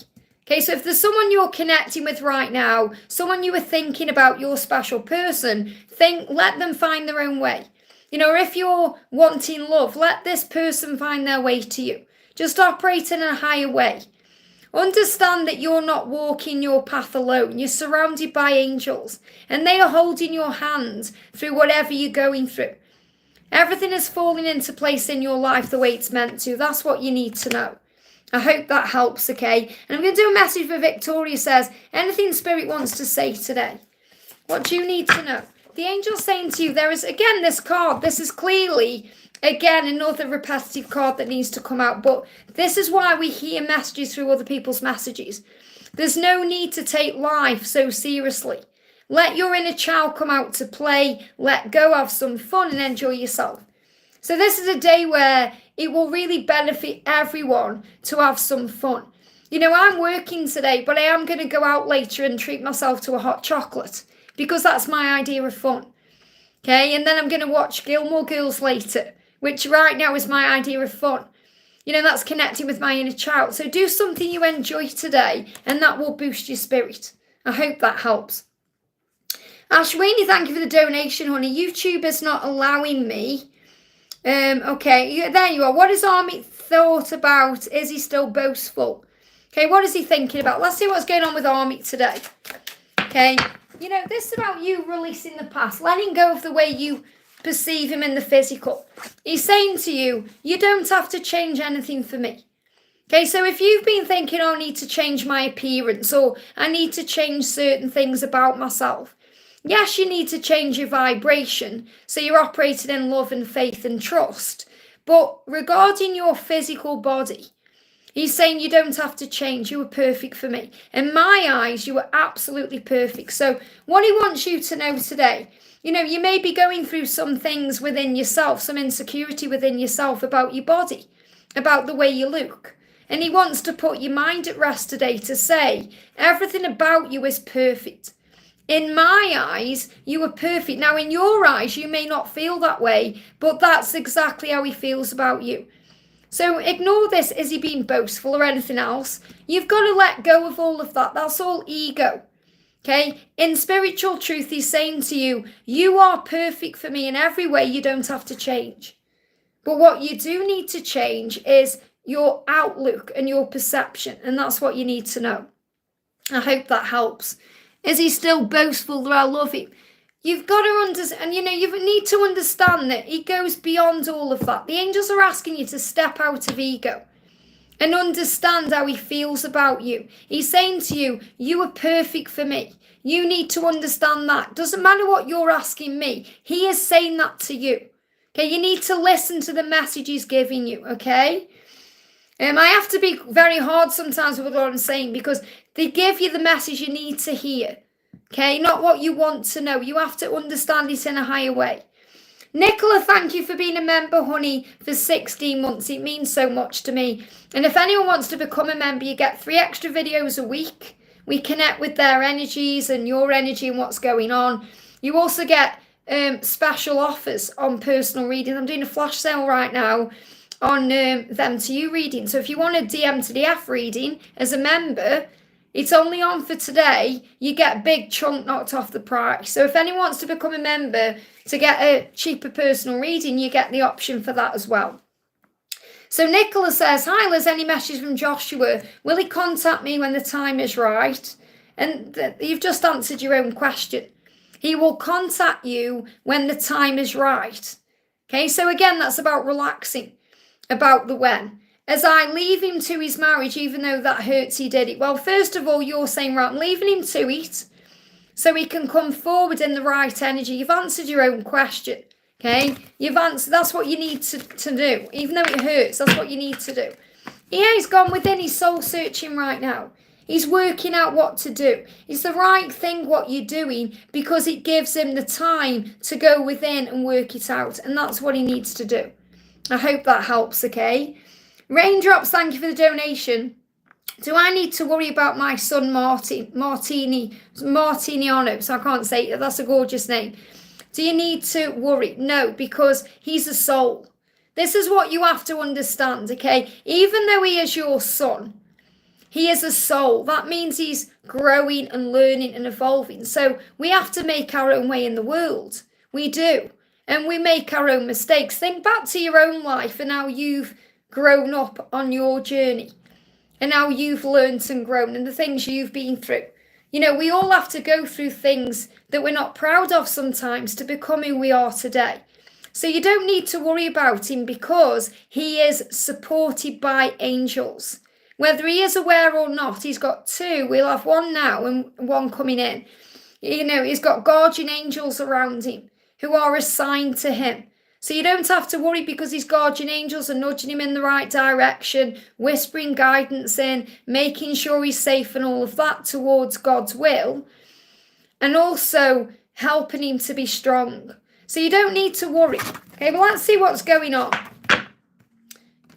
Okay, so if there's someone you're connecting with right now, someone you were thinking about, your special person, let them find their own way. You know, or if you're wanting love, let this person find their way to you. Just operate in a higher way. Understand that you're not walking your path alone. You're surrounded by angels, and they are holding your hand through whatever you're going through. Everything is falling into place in your life the way it's meant to. That's what you need to know. I hope that helps, okay? And I'm going to do a message for Victoria. Says, anything Spirit wants to say today? What do you need to know? The angel's saying to you, there is, again, this card. This is clearly, again, another repetitive card that needs to come out. But this is why we hear messages through other people's messages. There's no need to take life so seriously. Let your inner child come out to play. Let go, have some fun, and enjoy yourself. So this is a day where it will really benefit everyone to have some fun. You know, I'm working today, but I am going to go out later and treat myself to a hot chocolate because that's my idea of fun. Okay, and then I'm going to watch Gilmore Girls later, which right now is my idea of fun. You know, that's connecting with my inner child. So do something you enjoy today, and that will boost your spirit. I hope that helps. Ashwini, thank you for the donation, honey. YouTube is not allowing me. Okay, there you are. What has Amit thought about? Is he still boastful? Okay, what is he thinking about? Let's see what's going on with Amit today. Okay, you know, this is about you releasing the past, letting go of the way you perceive him in the physical. He's saying to you, you don't have to change anything for me. Okay, so if you've been thinking, oh, I need to change my appearance, or I need to change certain things about myself, yes, you need to change your vibration, so you're operating in love and faith and trust. But regarding your physical body, he's saying you don't have to change. You were perfect for me. In my eyes, you were absolutely perfect. So what he wants you to know today, you know, you may be going through some things within yourself, some insecurity within yourself about your body, about the way you look. And he wants to put your mind at rest today to say, everything about you is perfect. In my eyes, you are perfect. Now, in your eyes, you may not feel that way, but that's exactly how he feels about you. So ignore this. Is he being boastful or anything else? You've got to let go of all of that. That's all ego. Okay? In spiritual truth, he's saying to you, you are perfect for me in every way. You don't have to change. But what you do need to change is your outlook and your perception. And that's what you need to know. I hope that helps. Is he still boastful that I love him? You've got to understand, and you know, you need to understand that he goes beyond all of that. The angels are asking you to step out of ego and understand how he feels about you. He's saying to you, you are perfect for me. You need to understand that. Doesn't matter what you're asking me. He is saying that to you. Okay, you need to listen to the message he's giving you, okay? I have to be very hard sometimes with what I'm saying because they give you the message you need to hear. Okay, not what you want to know. You have to understand it in a higher way. Nicola, thank you for being a member, honey, for 16 months. It means so much to me. And if anyone wants to become a member, you get 3 extra videos a week. We connect with their energies and your energy and what's going on. You also get special offers on personal reading. I'm doing a flash sale right now on them to you reading. So if you want a DM to the F reading as a member, it's only on for today. You get a big chunk knocked off the price. So if anyone wants to become a member to get a cheaper personal reading, you get the option for that as well. So Nicola says, hi Liz, any message from Joshua? Will he contact me when the time is right? And you've just answered your own question. He will contact you when the time is right. Okay, so again, that's about relaxing, about the when. As I leave him to his marriage, even though that hurts, he did it. Well, first of all, you're saying, right, I'm leaving him to it so he can come forward in the right energy. You've answered your own question. Okay, you've answered, that's what you need to do. Even though it hurts, that's what you need to do. Yeah, he's gone within, he's soul searching right now. He's working out what to do. It's the right thing what you're doing because it gives him the time to go within and work it out. And that's what he needs to do. I hope that helps, okay? Raindrops, thank you for the donation. Do I need to worry about my son Martiniano? So I can't say it. That's a gorgeous name. Do you need to worry? No, because he's a soul. This is what you have to understand, okay? Even though he is your son, he is a soul. That means he's growing and learning and evolving. So we have to make our own way in the world. We do. And we make our own mistakes. Think back to your own life and how you've grown up on your journey and how you've learned and grown and the things you've been through. You know, we all have to go through things that we're not proud of sometimes to become who we are today. So you don't need to worry about him because he is supported by angels. Whether he is aware or not, he's got two. We'll have one now and one coming in. You know, he's got guardian angels around him who are assigned to him. So you don't have to worry because his guardian angels are nudging him in the right direction, whispering guidance in, making sure he's safe and all of that towards God's will, and also helping him to be strong. So you don't need to worry. Okay, well, let's see what's going on.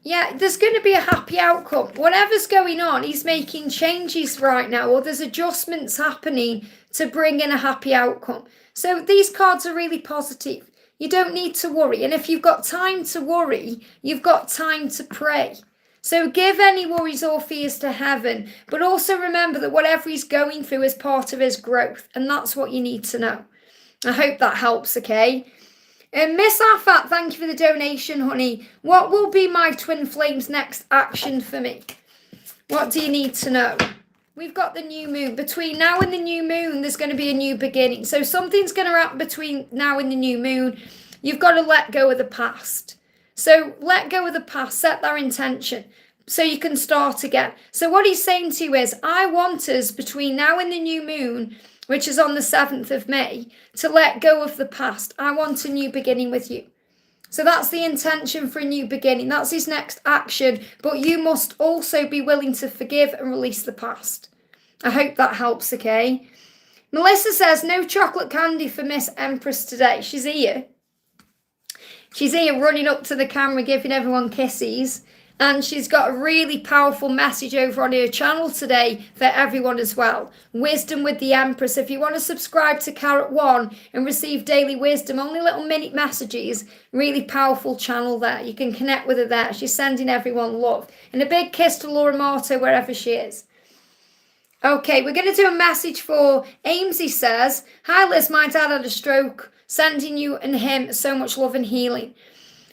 Yeah, there's going to be a happy outcome. Whatever's going on, he's making changes right now, or there's adjustments happening to bring in a happy outcome. So these cards are really positive. You don't need to worry. And if you've got time to worry, you've got time to pray. So give any worries or fears to heaven. But also remember that whatever he's going through is part of his growth. And that's what you need to know. I hope that helps, okay? And Miss Afat, thank you for the donation, honey. What will be my twin flames' next action for me? What do you need to know? We've got the new moon. Between now and the new moon, there's going to be a new beginning. So something's going to happen between now and the new moon. You've got to let go of the past. So let go of the past. Set that intention so you can start again. So what he's saying to you is, I want us between now and the new moon, which is on the 7th of May, to let go of the past. I want a new beginning with you. So that's the intention for a new beginning. That's his next action. But you must also be willing to forgive and release the past. I hope that helps, okay? Melissa says, no chocolate candy for Miss Empress today. She's here. She's here running up to the camera, giving everyone kisses. And she's got a really powerful message over on her channel today for everyone as well. Wisdom with the Empress. If you want to subscribe to Carrot One and receive daily wisdom, only little minute messages, really powerful channel there. You can connect with her there. She's sending everyone love. And a big kiss to Laura Marto wherever she is. Okay, we're going to do a message for Amesy says, hi Liz, my dad had a stroke. Sending you and him so much love and healing.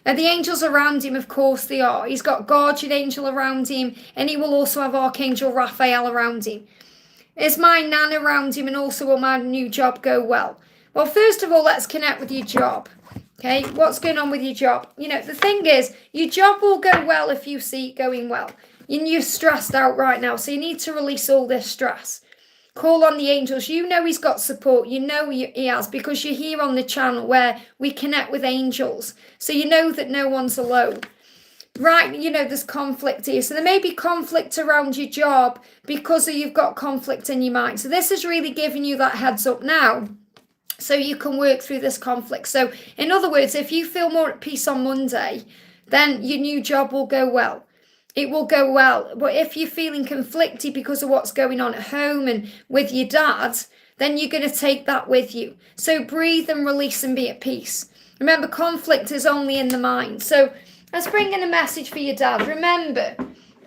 And the angels around him, of course they are. He's got guardian angel around him, and he will also have Archangel Raphael around him. Is my nan around him, and also will my new job go well? Well, first of all, let's connect with your job. Okay, what's going on with your job? You know, the thing is, your job will go well if you see it going well. And you're stressed out right now, so you need to release all this stress. Call on the angels. You know he's got support. You know he has because you're here on the channel where we connect with angels. So you know that no one's alone. Right, you know, there's conflict here. So there may be conflict around your job because you've got conflict in your mind. So this is really giving you that heads up now so you can work through this conflict. So in other words, if you feel more at peace on Monday, then your new job will go well. It will go well. But if you're feeling conflicted because of what's going on at home and with your dad, then you're going to take that with you. So breathe and release and be at peace. Remember, conflict is only in the mind. So Let's bring in a message for your dad. Remember,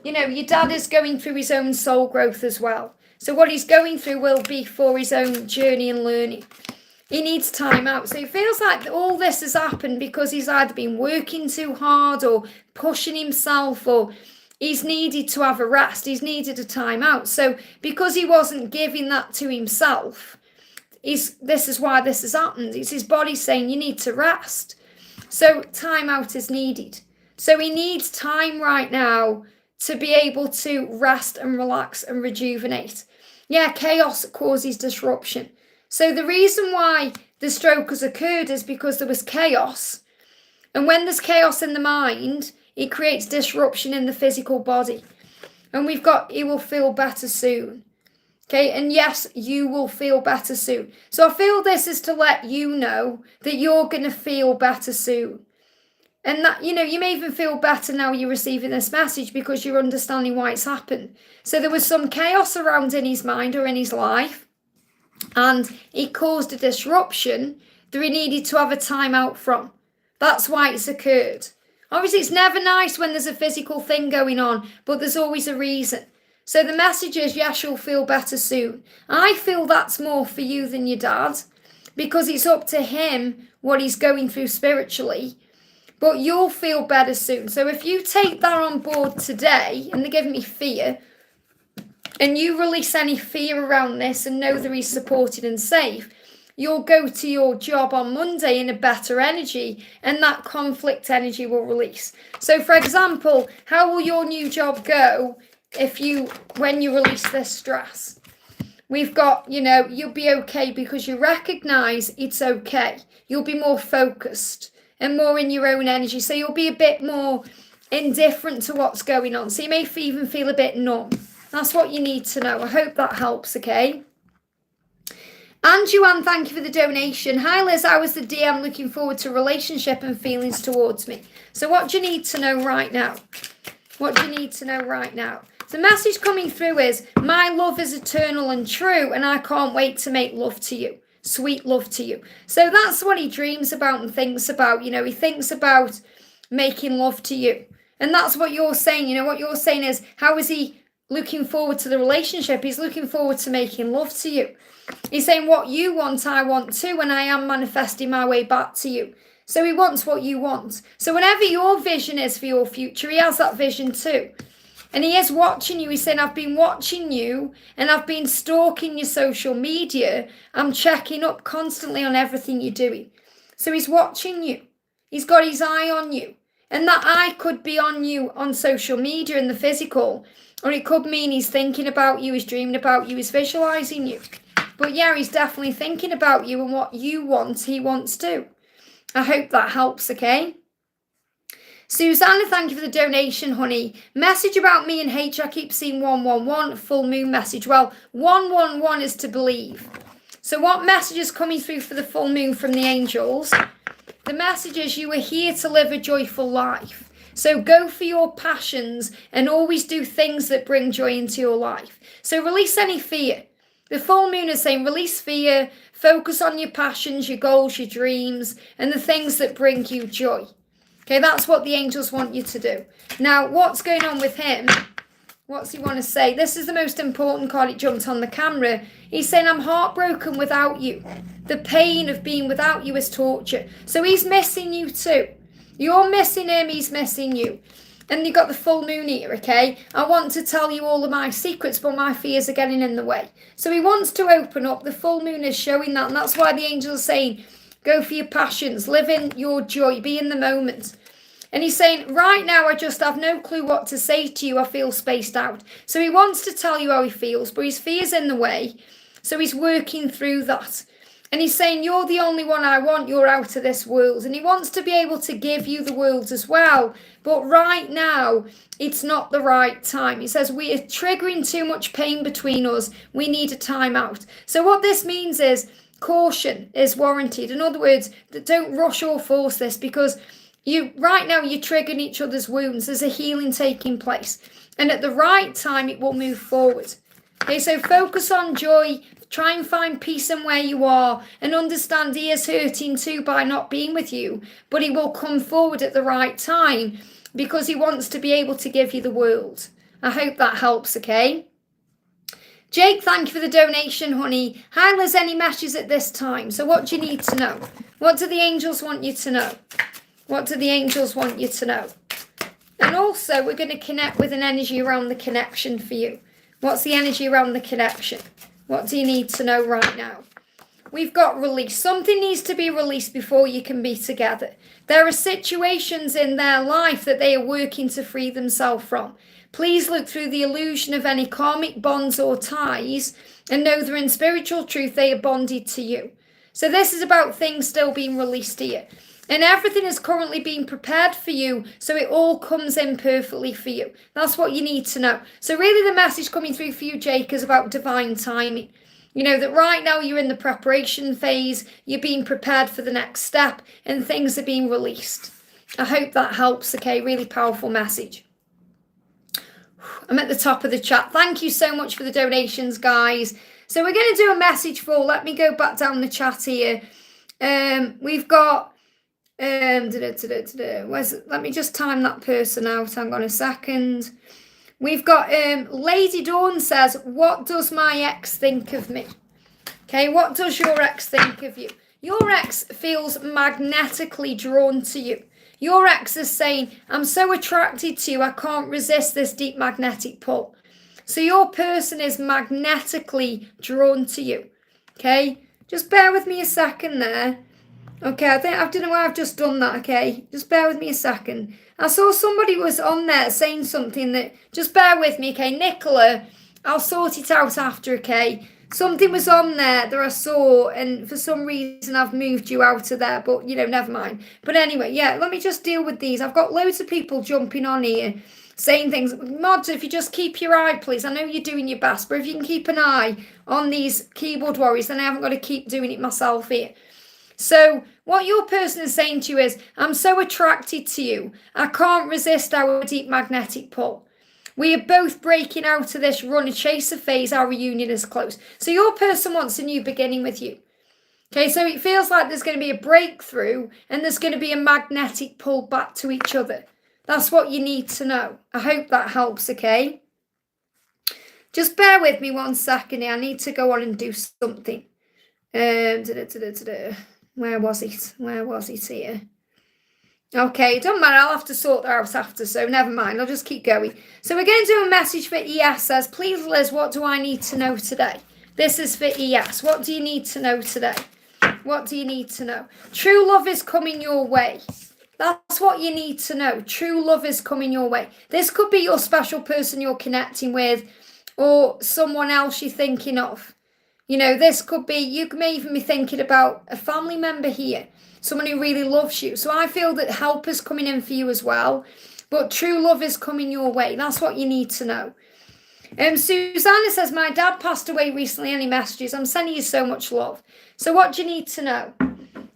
your dad is going through his own soul growth as well. So what he's going through will be for his own journey and learning. He needs time out. So it feels like all this has happened because he's either been working too hard or pushing himself, or he's needed to have a rest. He's needed a time out. So because he wasn't giving that to himself, this is why this has happened. It's his body saying you need to rest. So time out is needed. So he needs time right now to be able to rest and relax and rejuvenate. Yeah, chaos causes disruption. So the reason why the stroke has occurred is because there was chaos. And when there's chaos in the mind, it creates disruption in the physical body. And he will feel better soon. Okay, and yes, you will feel better soon. So I feel this is to let you know that you're going to feel better soon. And that, you may even feel better now you're receiving this message because you're understanding why it's happened. So there was some chaos around in his mind or in his life, and it caused a disruption that he needed to have a time out from. That's why it's occurred. Obviously, it's never nice when there's a physical thing going on, but there's always a reason. So the message is, yes, you'll feel better soon. I feel that's more for you than your dad, because it's up to him what he's going through spiritually. But you'll feel better soon. So if you take that on board today, and they're giving me fear, and you release any fear around this and know that he's supported and safe, you'll go to your job on Monday in a better energy, and that conflict energy will release. So for example, how will your new job go when you release this stress? We've got, you'll be okay because you recognize it's okay. You'll be more focused and more in your own energy. So you'll be a bit more indifferent to what's going on. So you may even feel a bit numb. That's what you need to know. I hope that helps, okay? And Joanne, thank you for the donation. Hi Liz, I was the DM looking forward to relationship and feelings towards me. So what do you need to know right now? What do you need to know right now? The message coming through is, my love is eternal and true, and I can't wait to make love to you. Sweet love to you. So that's what he dreams about and thinks about. He thinks about making love to you. And that's what you're saying. What you're saying is, how is he looking forward to the relationship? He's looking forward to making love to you. He's saying, what you want, I want too, and I am manifesting my way back to you. So he wants what you want. So whenever your vision is for your future, he has that vision too. And he is watching you. He's saying, I've been watching you and I've been stalking your social media. I'm checking up constantly on everything you're doing. So he's watching you. He's got his eye on you. And that eye could be on you on social media in the physical. Or it could mean he's thinking about you, he's dreaming about you, he's visualizing you. But yeah, he's definitely thinking about you and what you want, he wants to. I hope that helps, okay? Susanna, thank you for the donation, honey. Message about me and H, I keep seeing 111, full moon message. Well, 111 is to believe. So what message is coming through for the full moon from the angels? The message is, you are here to live a joyful life. So go for your passions and always do things that bring joy into your life. So release any fear. The full moon is saying, release fear, focus on your passions, your goals, your dreams, and the things that bring you joy. Okay, that's what the angels want you to do. Now, what's going on with him? What's he want to say? This is the most important card. It jumped on the camera. He's saying, I'm heartbroken without you. The pain of being without you is torture. So he's missing you too. You're missing him, he's missing you. And you've got the full moon here, okay? I want to tell you all of my secrets, but my fears are getting in the way. So he wants to open up. The full moon is showing that. And that's why the angels are saying, go for your passions, live in your joy, be in the moment. And he's saying, right now, I just have no clue what to say to you. I feel spaced out. So he wants to tell you how he feels, but his fear's in the way. So he's working through that. And he's saying, you're the only one I want. You're out of this world. And he wants to be able to give you the world as well. But right now, it's not the right time. He says, we are triggering too much pain between us. We need a time out. So what this means is, caution is warranted. In other words, don't rush or force this, because right now you're triggering each other's wounds. There's a healing taking place. And at the right time, it will move forward. Okay, so focus on joy, Try and find peace in where you are and understand he is hurting too by not being with you, but he will come forward at the right time because he wants to be able to give you the world. I hope that helps, okay? Jake, thank you for the donation, honey. Hi, Liz, any messages at this time? So what do you need to know? What do the angels want you to know? What do the angels want you to know? And also, we're going to connect with an energy around the connection for you. What's the energy around the connection? What do you need to know right now? We've got release. Something needs to be released before you can be together. There are situations in their life that they are working to free themselves from. Please look through the illusion of any karmic bonds or ties and know that in spiritual truth they are bonded to you. So this is about things still being released here. And everything is currently being prepared for you, so it all comes in perfectly for you. That's what you need to know. So really the message coming through for you, Jake, is about divine timing. You know that right now you're in the preparation phase, you're being prepared for the next step, and things are being released. I hope that helps, okay? Really powerful message. I'm at the top of the chat. Thank you so much for the donations, guys. So we're going to do a message for, let me go back down the chat here. We've got, let me just time that person out. Hang on a second. We've got Lady Dawn says, what does my ex think of me? Okay, what does your ex think of you? Your ex feels magnetically drawn to you. Your ex is saying, I'm so attracted to you, I can't resist this deep magnetic pull. So your person is magnetically drawn to you. Okay, just bear with me a second there. Okay, I don't know why I've just done that, okay? Just bear with me a second. I saw somebody was on there saying something that, just bear with me, okay? Nicola, I'll sort it out after, okay? Something was on there that I saw, and for some reason I've moved you out of there, but, you know, never mind. But anyway, yeah, let me just deal with these. I've got loads of people jumping on here, saying things. Mods, if you just keep your eye, please. I know you're doing your best, but if you can keep an eye on these keyboard warriors, then I haven't got to keep doing it myself here. So what your person is saying to you is, I'm so attracted to you. I can't resist our deep magnetic pull. We are both breaking out of this runner-chaser phase. Our reunion is close. So your person wants a new beginning with you. Okay, so it feels like there's going to be a breakthrough and there's going to be a magnetic pull back to each other. That's what you need to know. I hope that helps, okay? Just bear with me 1 second here. I need to go on and do something. Where was it? Where was it here? Okay, it doesn't matter. I'll have to sort that out after, so never mind. I'll just keep going. So we're going to do a message for ES. Says, please, Liz, what do I need to know today? This is for ES. What do you need to know today? What do you need to know? True love is coming your way. That's what you need to know. True love is coming your way. This could be your special person you're connecting with or someone else you're thinking of. You know, this could be, you may even be thinking about a family member here, someone who really loves you. So I feel that help is coming in for you as well, but true love is coming your way. That's what you need to know. Susanna says, my dad passed away recently. Any messages? I'm sending you so much love. So what do you need to know?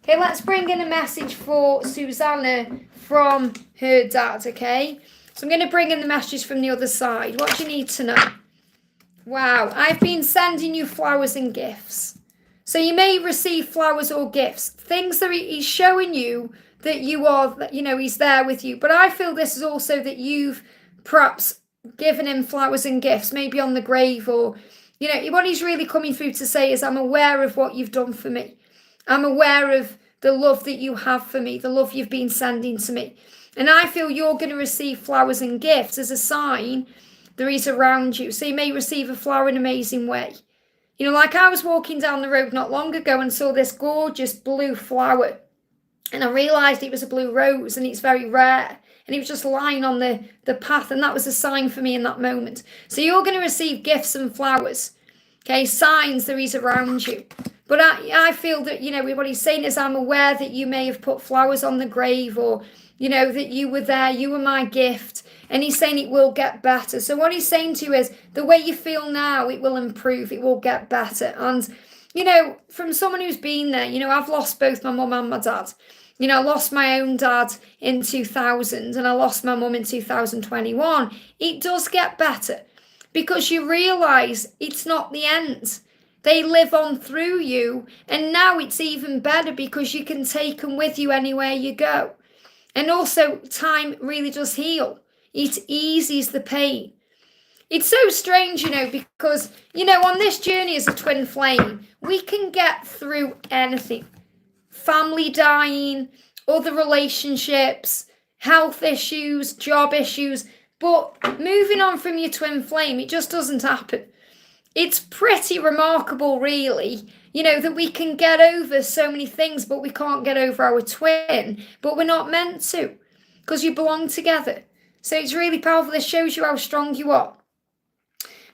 Okay, let's bring in a message for Susanna from her dad, okay? So I'm going to bring in the message from the other side. What do you need to know? Wow, I've been sending you flowers and gifts. So you may receive flowers or gifts, things that he's showing you that you are, you know, he's there with you. But I feel this is also that you've perhaps given him flowers and gifts, maybe on the grave, or, you know, what he's really coming through to say is, I'm aware of what you've done for me. I'm aware of the love that you have for me, the love you've been sending to me. And I feel you're going to receive flowers and gifts as a sign that he's around you. So you may receive a flower in an amazing way. You know, like I was walking down the road not long ago and saw this gorgeous blue flower. And I realised it was a blue rose and it's very rare. And it was just lying on the path. And that was a sign for me in that moment. So you're going to receive gifts and flowers. Okay, signs that he's around you. But I feel that, you know, what he's saying is, I'm aware that you may have put flowers on the grave, or, you know, that you were there, you were my gift. And he's saying it will get better. So what he's saying to you is, the way you feel now, it will improve, it will get better. And, you know, from someone who's been there, you know, I've lost both my mum and my dad. You know, I lost my own dad in 2000 and I lost my mum in 2021. It does get better because you realise it's not the end. They live on through you. And now it's even better because you can take them with you anywhere you go. And also, time really does heal. It eases the pain. It's so strange, because, on this journey as a twin flame, we can get through anything. Family dying, other relationships, health issues, job issues. But moving on from your twin flame, it just doesn't happen. It's pretty remarkable, really, that we can get over so many things, but we can't get over our twin. But we're not meant to, because you belong together. So it's really powerful. This shows you how strong you are.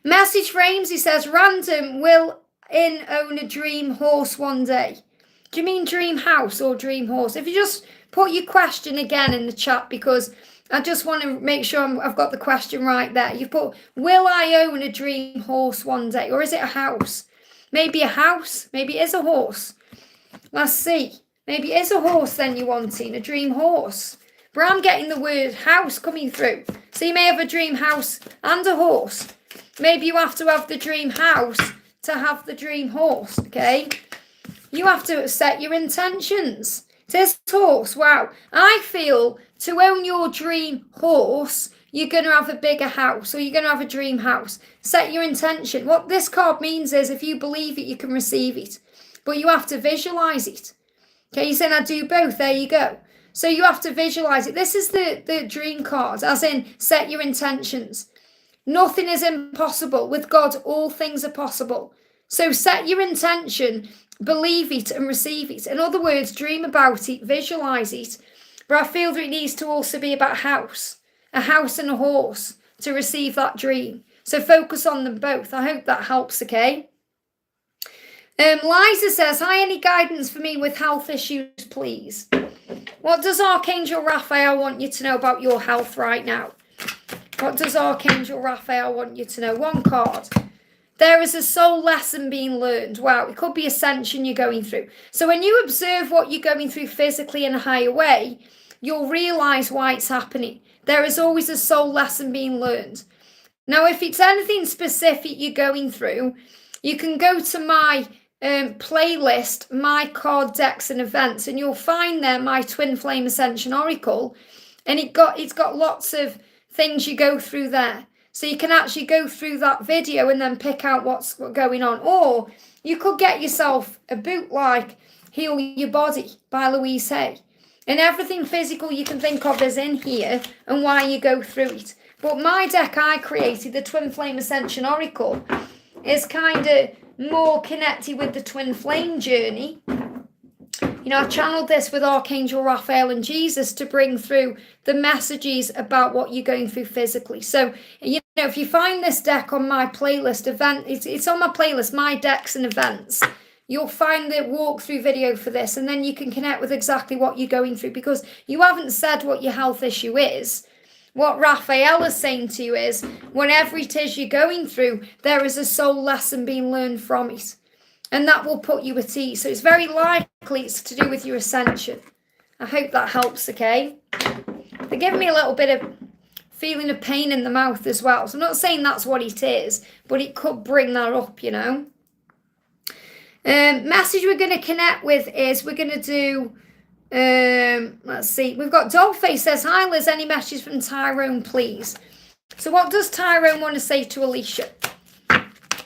Message frames, he says, random, will own a dream horse one day. Do you mean dream house or dream horse? If you just put your question again in the chat, because I just want to make sure I've got the question right there. You put, will I own a dream horse one day? Or is it a house? Maybe a house. Maybe it is a horse. Let's see. Maybe it is a horse then you're wanting, a dream horse. But I'm getting the word house coming through. So you may have a dream house and a horse. Maybe you have to have the dream house to have the dream horse, okay? You have to set your intentions. This horse, wow. I feel to own your dream horse, you're going to have a bigger house or you're going to have a dream house. Set your intention. What this card means is if you believe it, you can receive it. But you have to visualize it. Okay, you're saying I do both. There you go. So you have to visualize it. This is the dream card, as in set your intentions. Nothing is impossible. With God, all things are possible. So set your intention, believe it and receive it. In other words, dream about it, visualize it. But I feel that it needs to also be about a house and a horse to receive that dream. So focus on them both. I hope that helps, okay? Liza says, hi, any guidance for me with health issues, please? What does Archangel Raphael want you to know about your health right now? What does Archangel Raphael want you to know? One card. There is a soul lesson being learned. Wow, it could be ascension you're going through. So when you observe what you're going through physically in a higher way, you'll realize why it's happening. There is always a soul lesson being learned. Now, if it's anything specific you're going through, you can go to my playlist, My Card Decks and Events, and you'll find there my Twin Flame Ascension Oracle, and it's got lots of things you go through there. So you can actually go through that video and then pick out what's going on. Or you could get yourself a book like Heal Your Body by Louise Hay. And everything physical you can think of is in here and why you go through it. But my deck I created, the Twin Flame Ascension Oracle, is kind of more connected with the Twin Flame journey. I channeled this with Archangel Raphael and Jesus to bring through the messages about what you're going through physically. So, if you find this deck on my playlist event, it's on my playlist, My Decks and Events. You'll find the walkthrough video for this, and then you can connect with exactly what you're going through, because you haven't said what your health issue is. What Raphael is saying to you is, whatever it is you're going through, there is a soul lesson being learned from it. And that will put you at ease. So it's very likely it's to do with your ascension. I hope that helps, okay? They're giving me a little bit of feeling of pain in the mouth as well. So I'm not saying that's what it is, but it could bring that up, Message we're going to connect with is we're going to do, let's see. We've got Dollface says, hi Liz, any messages from Tyrone, please? So what does Tyrone want to say to Alicia?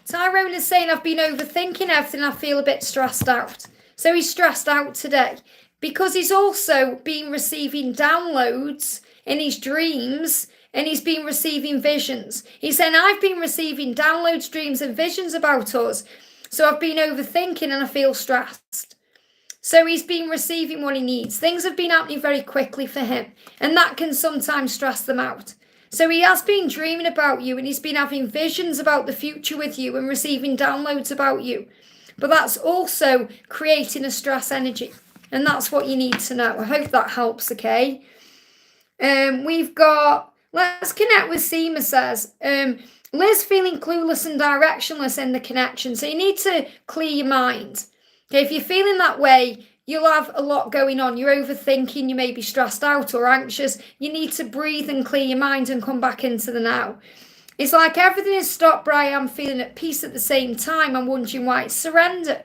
Tyrone is saying, I've been overthinking everything. I feel a bit stressed out. So he's stressed out today because he's also been receiving downloads in his dreams, and he's been receiving visions. He's saying, I've been receiving downloads, dreams and visions about us. So I've been overthinking and I feel stressed. So he's been receiving what he needs. Things have been happening very quickly for him, and that can sometimes stress them out. So he has been dreaming about you, and he's been having visions about the future with you and receiving downloads about you. But that's also creating a stress energy, and that's what you need to know. I hope that helps, okay? We've got, let's connect with Seema says, Liz feeling clueless and directionless in the connection. So you need to clear your mind. Okay, if you're feeling that way, you'll have a lot going on. You're overthinking, you may be stressed out or anxious. You need to breathe and clear your mind and come back into the now. It's like everything is stopped, but I am feeling at peace at the same time. I'm wondering why. It's surrender.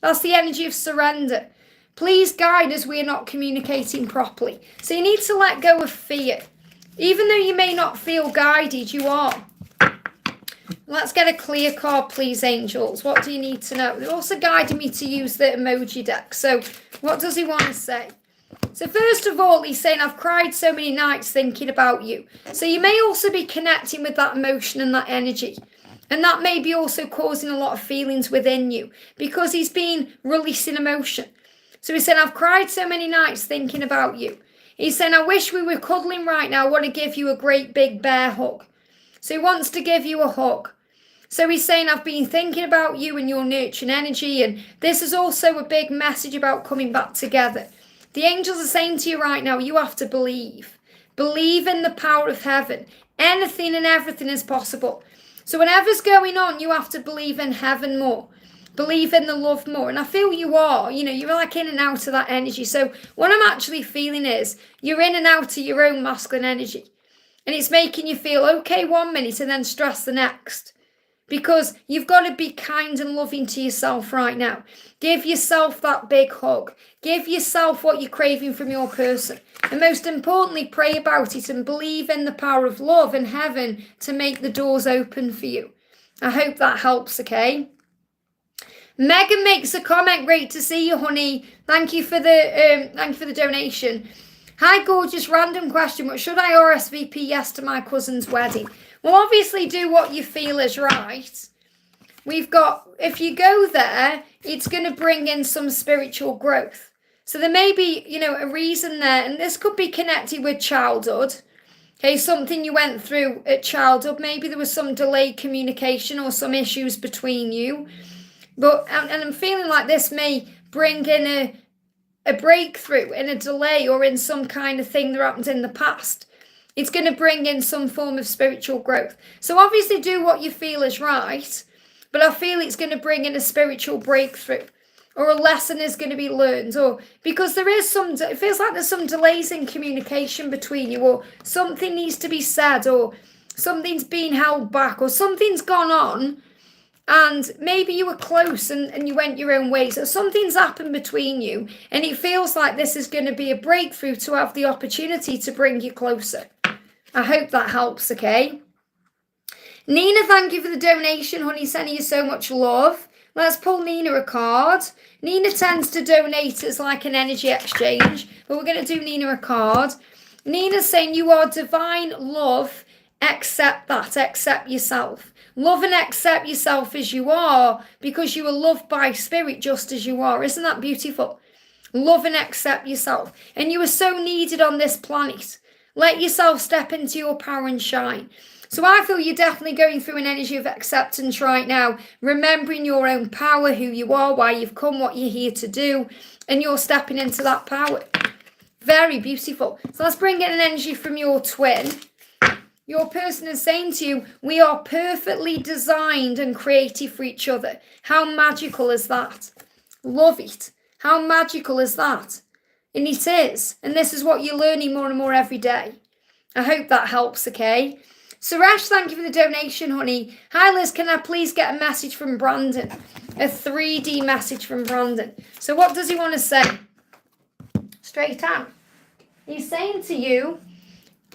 That's the energy of surrender. Please guide us, we're not communicating properly. So you need to let go of fear. Even though you may not feel guided, you are. Let's get a clear card, please, angels. What do you need to know? They're also guiding me to use the emoji deck. So what does he want to say? So first of all, he's saying, I've cried so many nights thinking about you. So you may also be connecting with that emotion and that energy. And that may be also causing a lot of feelings within you because he's been releasing emotion. So he's saying, I've cried so many nights thinking about you. He's saying, I wish we were cuddling right now. I want to give you a great big bear hug. So he wants to give you a hug. So he's saying, I've been thinking about you and your nurturing energy. And this is also a big message about coming back together. The angels are saying to you right now, you have to believe. Believe in the power of heaven. Anything and everything is possible. So whatever's going on, you have to believe in heaven more. Believe in the love more. And I feel you are. You're like in and out of that energy. So what I'm actually feeling is you're in and out of your own masculine energy. And it's making you feel okay 1 minute and then stress the next. Because you've got to be kind and loving to yourself right now. Give yourself that big hug. Give yourself what you're craving from your person. And most importantly, pray about it and believe in the power of love and heaven to make the doors open for you. I hope that helps, okay? Megan makes a comment. Great to see you, honey. Thank you for the donation. Hi, gorgeous. Random question. But should I RSVP yes to my cousin's wedding? Well, obviously do what you feel is right. We've got, if you go there, it's going to bring in some spiritual growth. So there may be, a reason there. And this could be connected with childhood. Okay, something you went through at childhood. Maybe there was some delayed communication or some issues between you. But, and I'm feeling like this may bring in a breakthrough, in a delay, or in some kind of thing that happened in the past. It's going to bring in some form of spiritual growth. So obviously do what you feel is right, but I feel it's going to bring in a spiritual breakthrough, or a lesson is going to be learned, or because there is it feels like there's some delays in communication between you, or something needs to be said, or something's being held back, or something's gone on, and maybe you were close and you went your own way. So something's happened between you, and it feels like this is going to be a breakthrough to have the opportunity to bring you closer. I hope that helps, okay? Nina, thank you for the donation, honey. Sending you so much love. Let's pull Nina a card. Nina tends to donate as like an energy exchange, but we're going to do Nina a card. Nina's saying you are divine love. Accept that. Accept yourself. Love and accept yourself as you are, because you are loved by spirit just as you are. Isn't that beautiful? Love and accept yourself. And you are so needed on this planet. Let yourself step into your power and shine. So I feel you're definitely going through an energy of acceptance right now, remembering your own power, who you are, why you've come, what you're here to do, and you're stepping into that power. Very beautiful. So let's bring in an energy from your twin. Your person is saying to you, we are perfectly designed and created for each other. How magical is that? Love it. How magical is that? And it is. And this is what you're learning more and more every day. I hope that helps, okay? Suresh, thank you for the donation, honey. Hi, Liz, can I please get a message from Brandon? A 3D message from Brandon. So what does he want to say? Straight out. He's saying to you,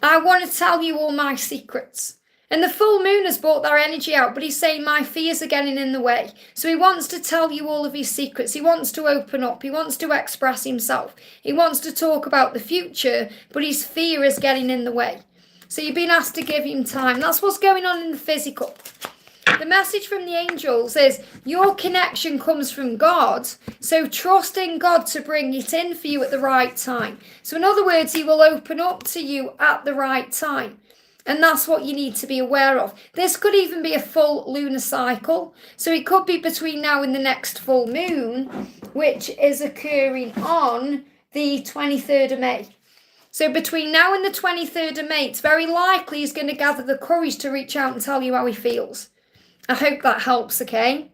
I want to tell you all my secrets. And the full moon has brought their energy out, but he's saying my fears are getting in the way. So he wants to tell you all of his secrets. He wants to open up. He wants to express himself. He wants to talk about the future, but his fear is getting in the way. So you've been asked to give him time. That's what's going on in the physical. The message from the angels is your connection comes from God. So trust in God to bring it in for you at the right time. So in other words, he will open up to you at the right time. And that's what you need to be aware of. This could even be a full lunar cycle. So it could be between now and the next full moon, which is occurring on the 23rd of May. So between now and the 23rd of May, it's very likely he's going to gather the courage to reach out and tell you how he feels. I hope that helps, okay?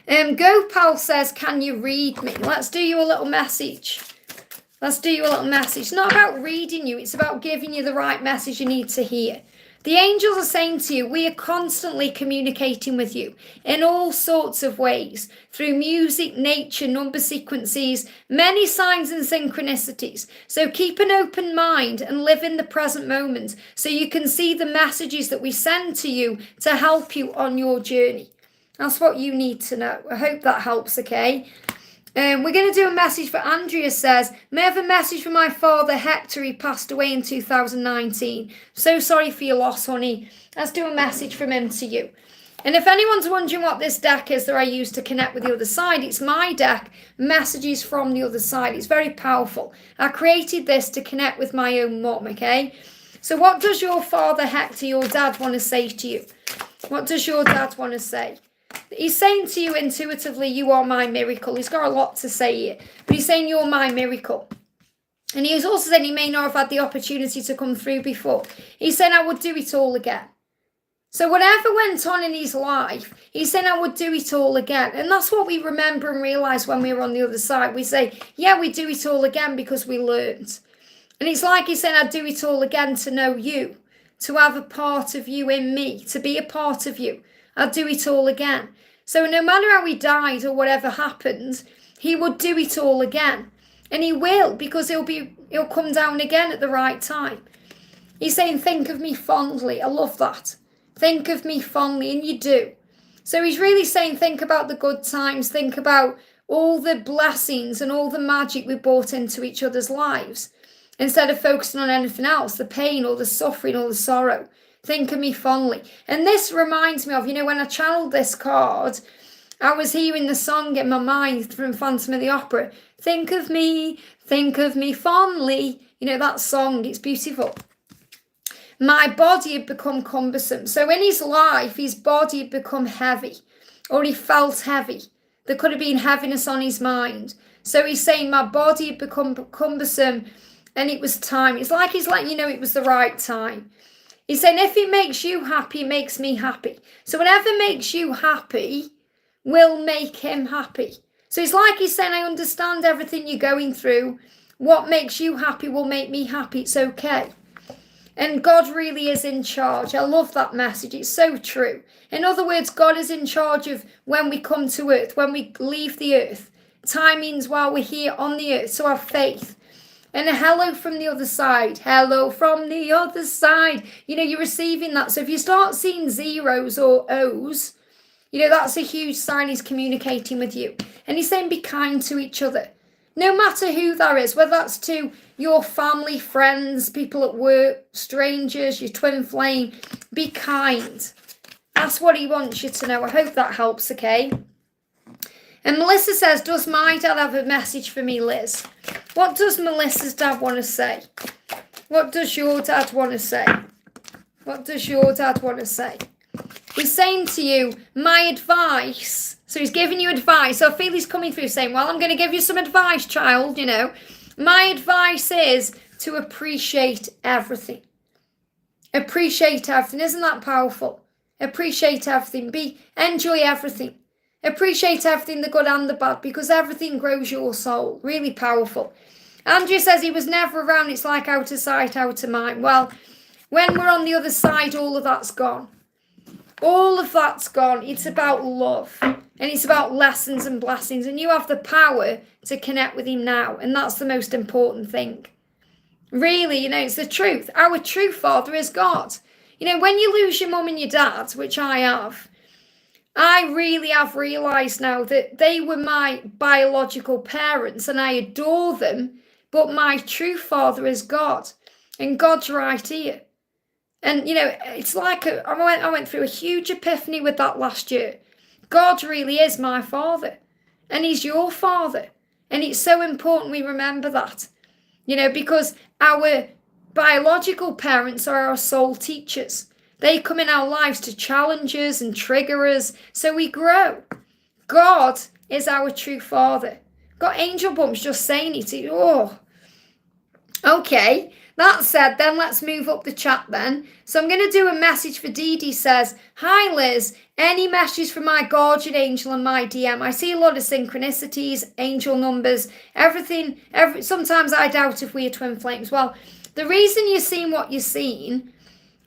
Gopal says, can you read me? Let's do you a little message. Let's do you a little message. It's not about reading you. It's about giving you the right message you need to hear. The angels are saying to you, we are constantly communicating with you in all sorts of ways, through music, nature, number sequences, many signs and synchronicities. So keep an open mind and live in the present moment so you can see the messages that we send to you to help you on your journey. That's what you need to know. I hope that helps, okay? We're going to do a message for Andrea. Says, may I have a message for my father, Hector. He passed away in 2019. So sorry for your loss, honey. Let's do a message from him to you. And if anyone's wondering what this deck is that I use to connect with the other side, it's my deck, Messages from the Other Side. It's very powerful. I created this to connect with my own mum, okay? So what does your father, Hector, your dad, want to say to you? What does your dad want to say? He's saying to you intuitively, you are my miracle. He's got a lot to say here, but he's saying you're my miracle. And he's also saying he may not have had the opportunity to come through before. He's saying I would do it all again. So whatever went on in his life, he's saying I would do it all again. And that's what we remember and realise when we're on the other side. We say, yeah, we do it all again because we learned. And it's like he's saying I'd do it all again to know you, to have a part of you in me, to be a part of you. I'll do it all again. So no matter how he died or whatever happened, he would do it all again. And he will, because he'll come down again at the right time. He's saying, think of me fondly. I love that. Think of me fondly, and you do. So he's really saying, think about the good times. Think about all the blessings and all the magic we brought into each other's lives. Instead of focusing on anything else, the pain or the suffering or the sorrow. Think of me fondly. And this reminds me of, when I channeled this card, I was hearing the song in my mind from Phantom of the Opera. Think of me fondly. That song, it's beautiful. My body had become cumbersome. So in his life, his body had become heavy, or he felt heavy. There could have been heaviness on his mind. So he's saying my body had become cumbersome and it was time. It's like he's letting you know it was the right time. He's saying, if it makes you happy, it makes me happy. So whatever makes you happy will make him happy. So it's like he's saying, I understand everything you're going through. What makes you happy will make me happy. It's okay. And God really is in charge. I love that message. It's so true. In other words, God is in charge of when we come to earth, when we leave the earth. Timings while we're here on the earth. So have faith. And a hello from the other side. Hello from the other side. You're receiving that. So if you start seeing zeros or O's, that's a huge sign he's communicating with you. And he's saying be kind to each other. No matter who that is, whether that's to your family, friends, people at work, strangers, your twin flame, be kind. That's what he wants you to know. I hope that helps, okay? And Melissa says, does my dad have a message for me, Liz? What does Melissa's dad want to say? What does your dad want to say? What does your dad want to say? He's saying to you, my advice. So he's giving you advice. So I feel he's coming through saying, well, I'm going to give you some advice, child, My advice is to appreciate everything. Appreciate everything. Isn't that powerful? Appreciate everything. Enjoy everything. Appreciate everything, the good and the bad, because everything grows your soul. Really powerful. Andrew says he was never around. It's like out of sight, out of mind. Well, when we're on the other side, all of that's gone. All of that's gone. It's about love. And it's about lessons and blessings. And you have the power to connect with him now. And that's the most important thing. Really, it's the truth. Our true father is God. When you lose your mum and your dad, which I have, I really have realised now that they were my biological parents and I adore them, but my true father is God, and God's right here. And, it's like I went through a huge epiphany with that last year. God really is my father, and he's your father. And it's so important we remember that, because our biological parents are our soul teachers. They come in our lives to challenge us and trigger us so we grow. God is our true father. Got angel bumps just saying it. Oh. Okay, that said, then let's move up the chat then. So I'm going to do a message for Dee Dee. Says, hi Liz, any messages from my guardian angel and my DM? I see a lot of synchronicities, angel numbers, everything. Sometimes I doubt if we are twin flames. Well, the reason you're seeing what you're seeing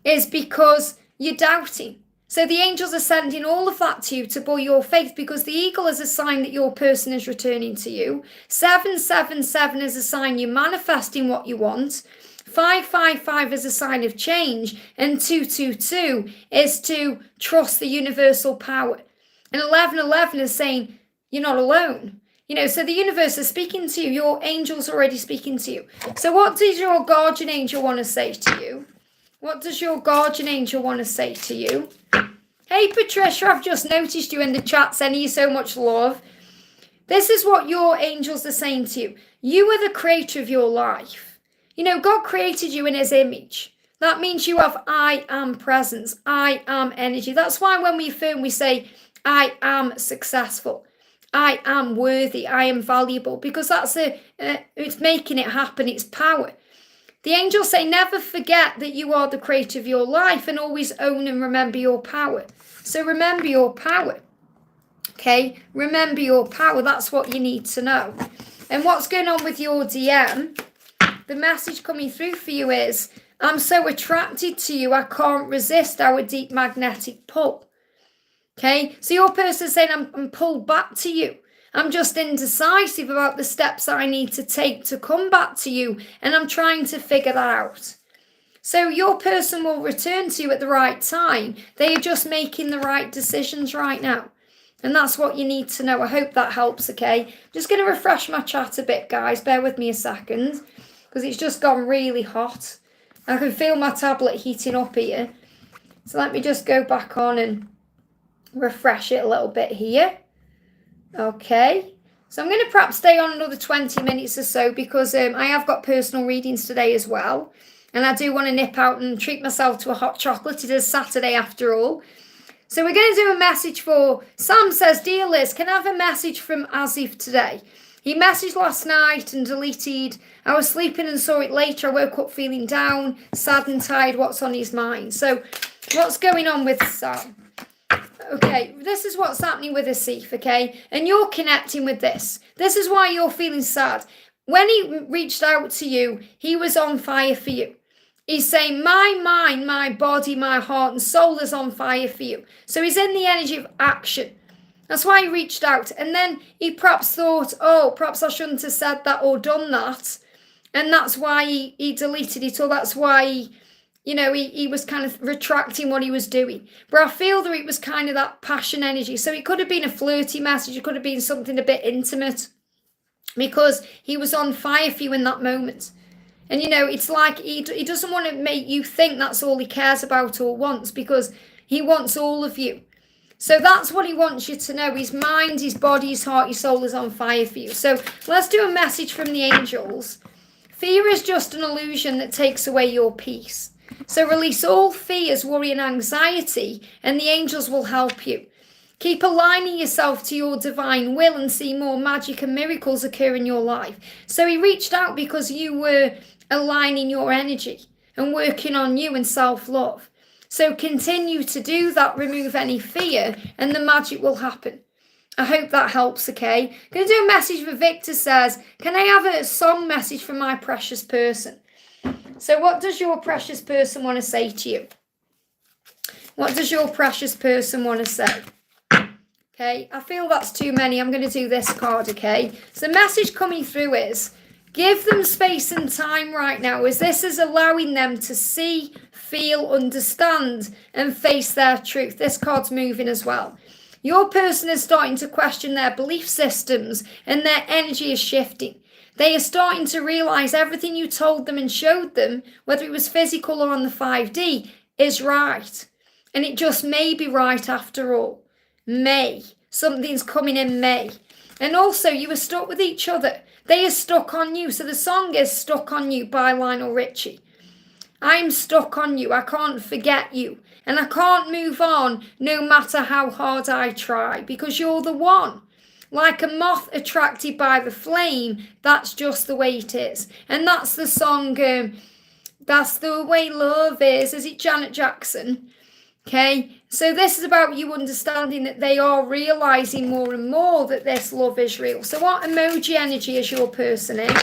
is because you're doubting. So the angels are sending all of that to you to buoy your faith, because the eagle is a sign that your person is returning to you. 777 is a sign you're manifesting what you want. 555 is a sign of change. And 222 is to trust the universal power. And 1111 is saying you're not alone. So the universe is speaking to you. Your angel's already speaking to you. So what does your guardian angel want to say to you? What does your guardian angel want to say to you? Hey, Patricia, I've just noticed you in the chat, sending you so much love. This is what your angels are saying to you. You are the creator of your life. God created you in his image. That means you have I am presence. I am energy. That's why when we affirm, we say, I am successful. I am worthy. I am valuable. Because that's it's making it happen. It's power. The angels say, never forget that you are the creator of your life, and always own and remember your power. So remember your power. Okay? Remember your power. That's what you need to know. And what's going on with your DM? The message coming through for you is, I'm so attracted to you, I can't resist our deep magnetic pull. Okay? So your person's saying, I'm pulled back to you. I'm just indecisive about the steps I need to take to come back to you, and I'm trying to figure that out. So your person will return to you at the right time. They are just making the right decisions right now. And that's what you need to know. I hope that helps, okay? I'm just going to refresh my chat a bit, guys. Bear with me a second, because it's just gone really hot. I can feel my tablet heating up here. So let me just go back on and refresh it a little bit here. Okay, so I'm going to perhaps stay on another 20 minutes or so, because I have got personal readings today as well. And I do want to nip out and treat myself to a hot chocolate. It is Saturday after all. So we're going to do a message for, Sam says, Dear Liz, can I have a message from Asif today? He messaged last night and deleted. I was sleeping and saw it later. I woke up feeling down, sad and tired. What's on his mind? So what's going on with Sam? Okay, this is what's happening with Asif, okay? And you're connecting with this. This is why you're feeling sad. When he reached out to you, he was on fire for you. He's saying, my mind, my body, my heart and soul is on fire for you. So he's in the energy of action. That's why he reached out. And then he perhaps thought, oh, perhaps I shouldn't have said that or done that. And that's why he deleted it, or that's why he was kind of retracting what he was doing. But I feel that it was kind of that passion energy. So it could have been a flirty message. It could have been something a bit intimate, because he was on fire for you in that moment. And, it's like he doesn't want to make you think that's all he cares about or wants, because he wants all of you. So that's what he wants you to know. His mind, his body, his heart, his soul is on fire for you. So let's do a message from the angels. Fear is just an illusion that takes away your peace. So release all fears, worry and anxiety, and the angels will help you. Keep aligning yourself to your divine will and see more magic and miracles occur in your life. So he reached out because you were aligning your energy and working on you and self-love. So continue to do that, remove any fear, and the magic will happen. I hope that helps, okay? I'm going to do a message for Victor says, can I have a song message from my precious person? So what does your precious person want to say to you? What does your precious person want to say? Okay, I feel that's too many. I'm going to do this card, okay? So the message coming through is, give them space and time right now, as this is allowing them to see, feel, understand, and face their truth. This card's moving as well. Your person is starting to question their belief systems, and their energy is shifting. They are starting to realize everything you told them and showed them, whether it was physical or on the 5D, is right. And it just may be right after all. May. Something's coming in May. And also, you were stuck with each other. They are stuck on you. So the song is Stuck on You by Lionel Richie. I'm stuck on you. I can't forget you. And I can't move on no matter how hard I try, because you're the one. Like a moth attracted by the flame, that's just the way it is. And that's the song, That's the Way Love Is. Is it Janet Jackson? Okay, so this is about you understanding that they are realizing more and more that this love is real. So what emoji energy is your person in?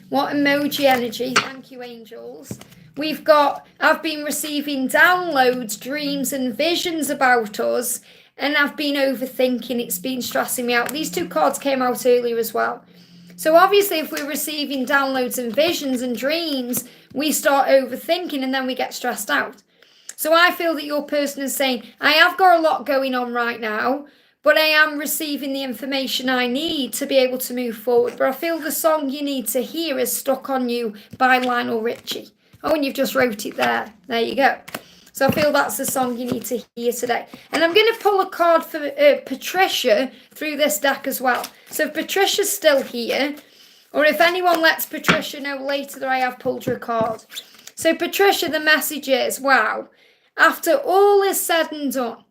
What emoji energy? Thank you, angels. I've been receiving downloads, dreams and visions about us, and I've been overthinking. It's been stressing me out. These 2 cards came out earlier as well. So obviously if we're receiving downloads and visions and dreams, we start overthinking and then we get stressed out. So I feel that your person is saying, I have got a lot going on right now, but I am receiving the information I need to be able to move forward. But I feel the song you need to hear is Stuck on You by Lionel Richie. Oh, and you've just wrote it there. There you go. So I feel that's the song you need to hear today. And I'm going to pull a card for Patricia through this deck as well. So if Patricia's still here, or if anyone lets Patricia know later that I have pulled her a card. So Patricia, the message is, wow, after all is said and done,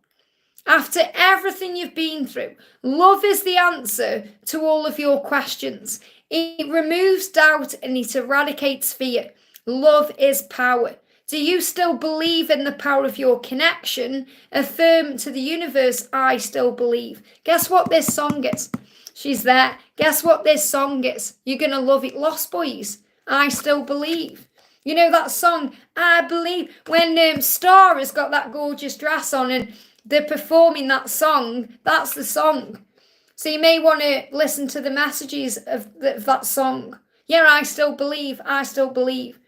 after everything you've been through, love is the answer to all of your questions. It removes doubt and it eradicates fear. Love is power. Do you still believe in the power of your connection? Affirm to the universe, I still believe. Guess what this song is? She's there. Guess what this song is? You're going to love it. Lost Boys, I Still Believe. You know that song, I Believe, when Star has got that gorgeous dress on and they're performing that song, that's the song. So you may want to listen to the messages of that song. Yeah, I still believe, I still believe.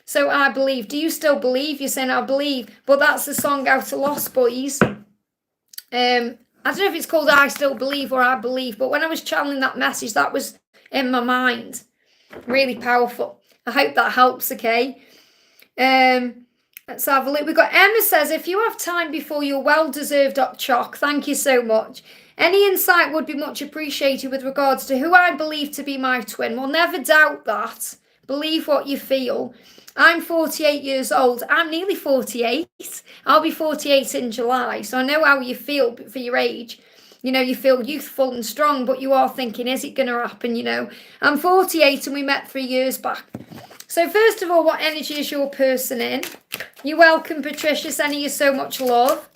So I believe. Do you still believe? You're saying I believe, but that's the song out of Lost Boys. I don't know if it's called I Still Believe or I Believe, but when I was channeling that message, that was in my mind. Really powerful. I hope that helps, okay? Let's have a look. We've got Emma says, if you have time before your well-deserved hot choc, thank you so much. Any insight would be much appreciated with regards to who I believe to be my twin. Well, never doubt that. Believe what you feel. I'm 48 years old. I'm nearly 48. I'll be 48 in July. So I know how you feel for your age. You know, you feel youthful and strong, but you are thinking, is it going to happen? You know, I'm 48 and we met 3 years back. So first of all, what energy is your person in? You're welcome, Patricia, sending you so much love.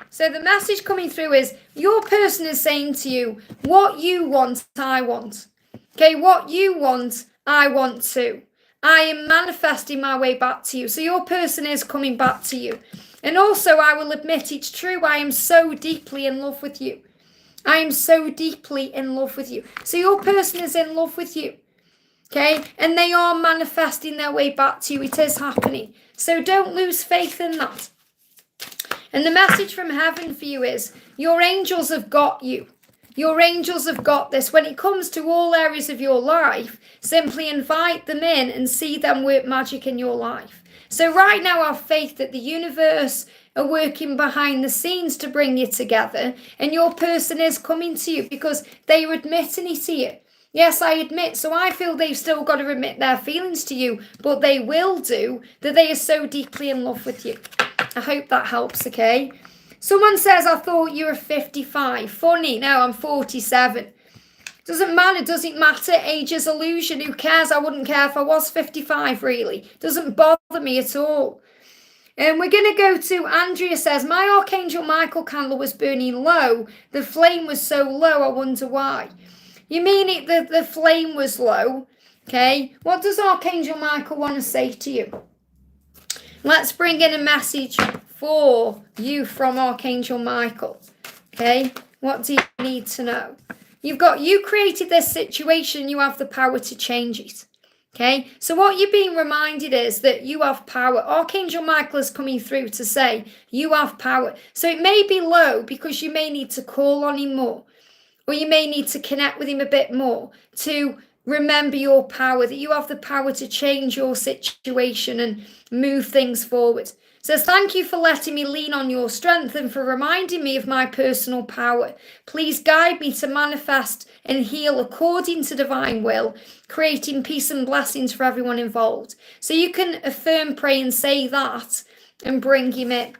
So the message coming through is your person is saying to you, what you want, I want. Okay, what you want, I want too. I am manifesting my way back to you. So your person is coming back to you. And also, I will admit it's true. I am so deeply in love with you. I am so deeply in love with you. So your person is in love with you. Okay? And they are manifesting their way back to you. It is happening. So don't lose faith in that. And the message from heaven for you is, your angels have got you. Your angels have got this. When it comes to all areas of your life, simply invite them in and see them work magic in your life. So right now, have faith that the universe are working behind the scenes to bring you together, and your person is coming to you because they are admitting it to you. Yes, I admit. So I feel they've still got to admit their feelings to you, but they will do that. They are so deeply in love with you. I hope that helps, okay? Someone says, I thought you were 55. Funny, no, I'm 47. Doesn't matter, doesn't matter. Age is illusion. Who cares? I wouldn't care if I was 55, really. Doesn't bother me at all. And we're going to go to Andrea says, my Archangel Michael candle was burning low. The flame was so low, I wonder why. You mean it? The flame was low, okay? What does Archangel Michael want to say to you? Let's bring in a message for you from Archangel Michael, okay? What do you need to know? You created this situation, you have the power to change it, okay? So what you're being reminded is that you have power. Archangel Michael is coming through to say you have power. So it may be low because you may need to call on him more, or you may need to connect with him a bit more to remember your power, that you have the power to change your situation and move things forward. Says, thank you for letting me lean on your strength and for reminding me of my personal power. Please guide me to manifest and heal according to divine will, creating peace and blessings for everyone involved. So you can affirm, pray and say that and bring him in.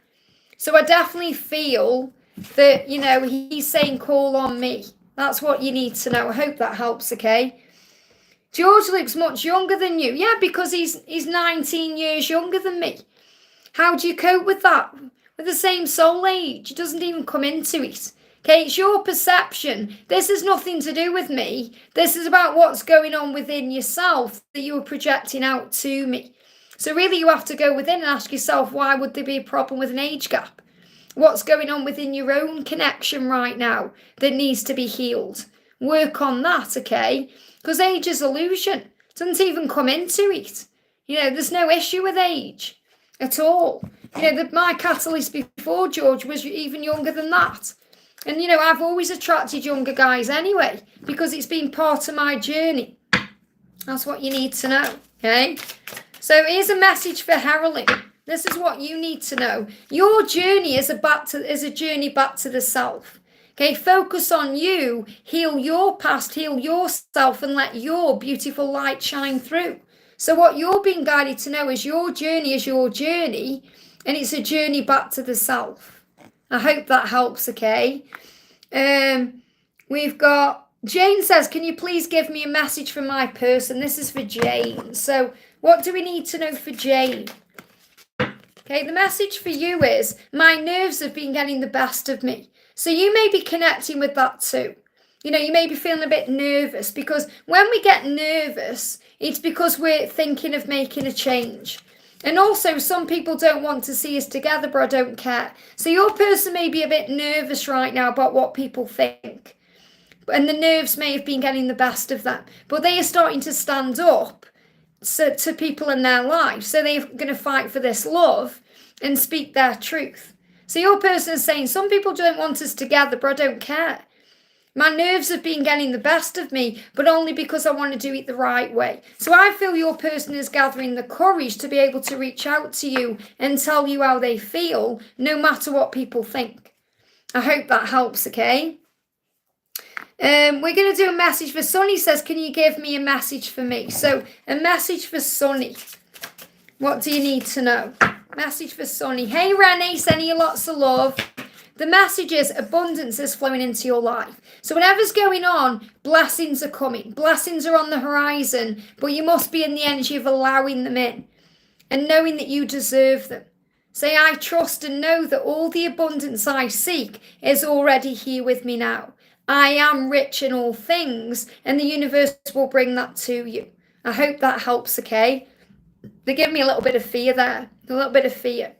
So I definitely feel that, you know, he's saying call on me. That's what you need to know. I hope that helps, okay? George looks much younger than you. Yeah, because he's 19 years younger than me. How do you cope with that? With the same soul age, it doesn't even come into it. Okay, it's your perception. This has nothing to do with me. This is about what's going on within yourself that you are projecting out to me. So really you have to go within and ask yourself, why would there be a problem with an age gap? What's going on within your own connection right now that needs to be healed? Work on that, okay? Because age is illusion. It doesn't even come into it. There's no issue with age at all. My catalyst before George was even younger than that. And, I've always attracted younger guys anyway, because it's been part of my journey. That's what you need to know, okay? So here's a message for Heralding. This is what you need to know. Your journey is a journey back to the self. Okay, focus on you, heal your past, heal yourself, and let your beautiful light shine through. So what you're being guided to know is your journey, and it's a journey back to the self. I hope that helps, okay? We've got, Jane says, can you please give me a message for my person? This is for Jane. So what do we need to know for Jane? Okay, the message for you is, my nerves have been getting the best of me. So you may be connecting with that too. You may be feeling a bit nervous, because when we get nervous, it's because we're thinking of making a change. And also, some people don't want to see us together, but I don't care. So your person may be a bit nervous right now about what people think. And the nerves may have been getting the best of them. But they are starting to stand up to people in their life. So they're going to fight for this love and speak their truth. So your person is saying, some people don't want us together, but I don't care. My nerves have been getting the best of me, but only because I want to do it the right way. So I feel your person is gathering the courage to be able to reach out to you and tell you how they feel, no matter what people think. I hope that helps, okay? We're going to do a message for Sunny. Says, can you give me a message for me? So a message for Sunny. What do you need to know? Message for Sunny. Hey, Rennie, sending you lots of love. The message is abundance is flowing into your life. So whatever's going on, blessings are coming. Blessings are on the horizon, but you must be in the energy of allowing them in and knowing that you deserve them. Say, I trust and know that all the abundance I seek is already here with me now. I am rich in all things, and the universe will bring that to you. I hope that helps, okay? They give me a little bit of fear there, a little bit of fear.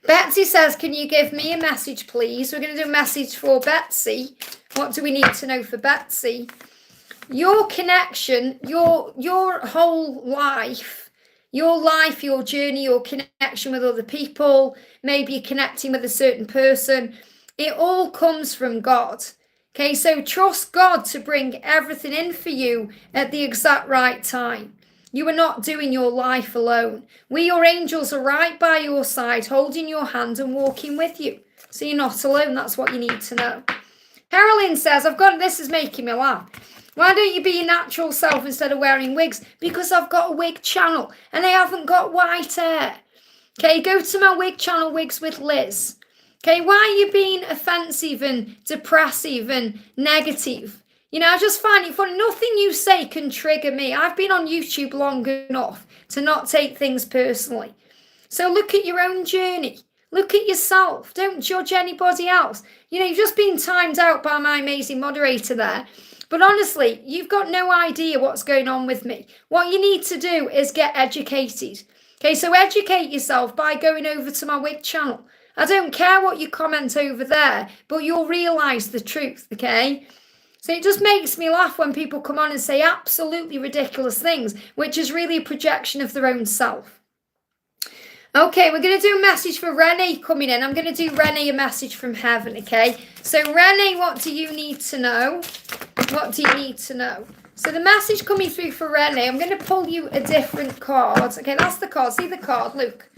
Betsy says, can you give me a message, please? We're going to do a message for Betsy. What do we need to know for Betsy? Your connection, your whole life, your journey, your connection with other people, maybe you're connecting with a certain person, it all comes from God. Okay, so trust God to bring everything in for you at the exact right time. You are not doing your life alone. Your angels are right by your side, holding your hand and walking with you. So you're not alone. That's what you need to know. Carolyn says, this is making me laugh. Why don't you be your natural self instead of wearing wigs? Because I've got a wig channel and I haven't got white hair. Okay, go to my wig channel, Wigs with Liz. Okay, why are you being offensive and depressive and negative? I just find it funny. Nothing you say can trigger me. I've been on YouTube long enough to not take things personally. So look at your own journey. Look at yourself. Don't judge anybody else. You've just been timed out by my amazing moderator there. But honestly, you've got no idea what's going on with me. What you need to do is get educated. Okay, so educate yourself by going over to my wig channel. I don't care what you comment over there, but you'll realise the truth, okay? So it just makes me laugh when people come on and say absolutely ridiculous things, which is really a projection of their own self. Okay, we're going to do a message for Renee coming in. I'm going to do Renee a message from heaven, okay? So Renee, what do you need to know? What do you need to know? So the message coming through for Renee, I'm going to pull you a different card. Okay, that's the card. See the card? Look.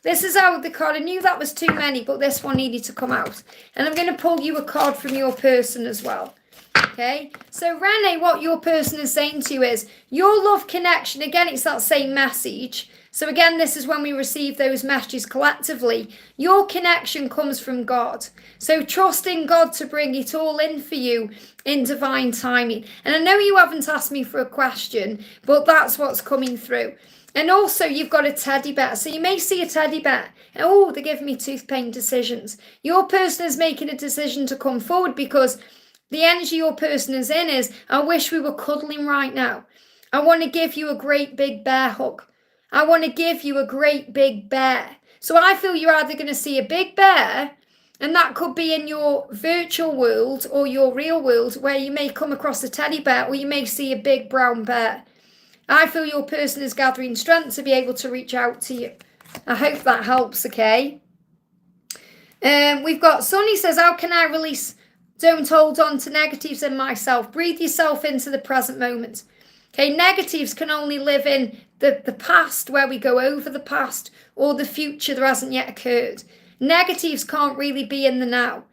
This is how the card. I knew that was too many, but this one needed to come out. And I'm going to pull you a card from your person as well. Okay, so Renee, what your person is saying to you is your love connection. Again, it's that same message. So again, this is when we receive those messages collectively. Your connection comes from God. So trust in God to bring it all in for you in divine timing. And I know you haven't asked me for a question, but that's what's coming through. And also, you've got a teddy bear. So you may see a teddy bear. Oh, they're giving me tooth pain decisions. Your person is making a decision to come forward because the energy your person is in is, I wish we were cuddling right now. I want to give you a great big bear hug. I want to give you a great big bear. So I feel you're either going to see a big bear, and that could be in your virtual world or your real world, where you may come across a teddy bear, or you may see a big brown bear. I feel your person is gathering strength to be able to reach out to you. I hope that helps, okay? We've got Sonny says, how can I release? Don't hold on to negatives in myself. Breathe yourself into the present moment. Okay, negatives can only live in the past, where we go over the past, or the future that hasn't yet occurred. Negatives can't really be in the now.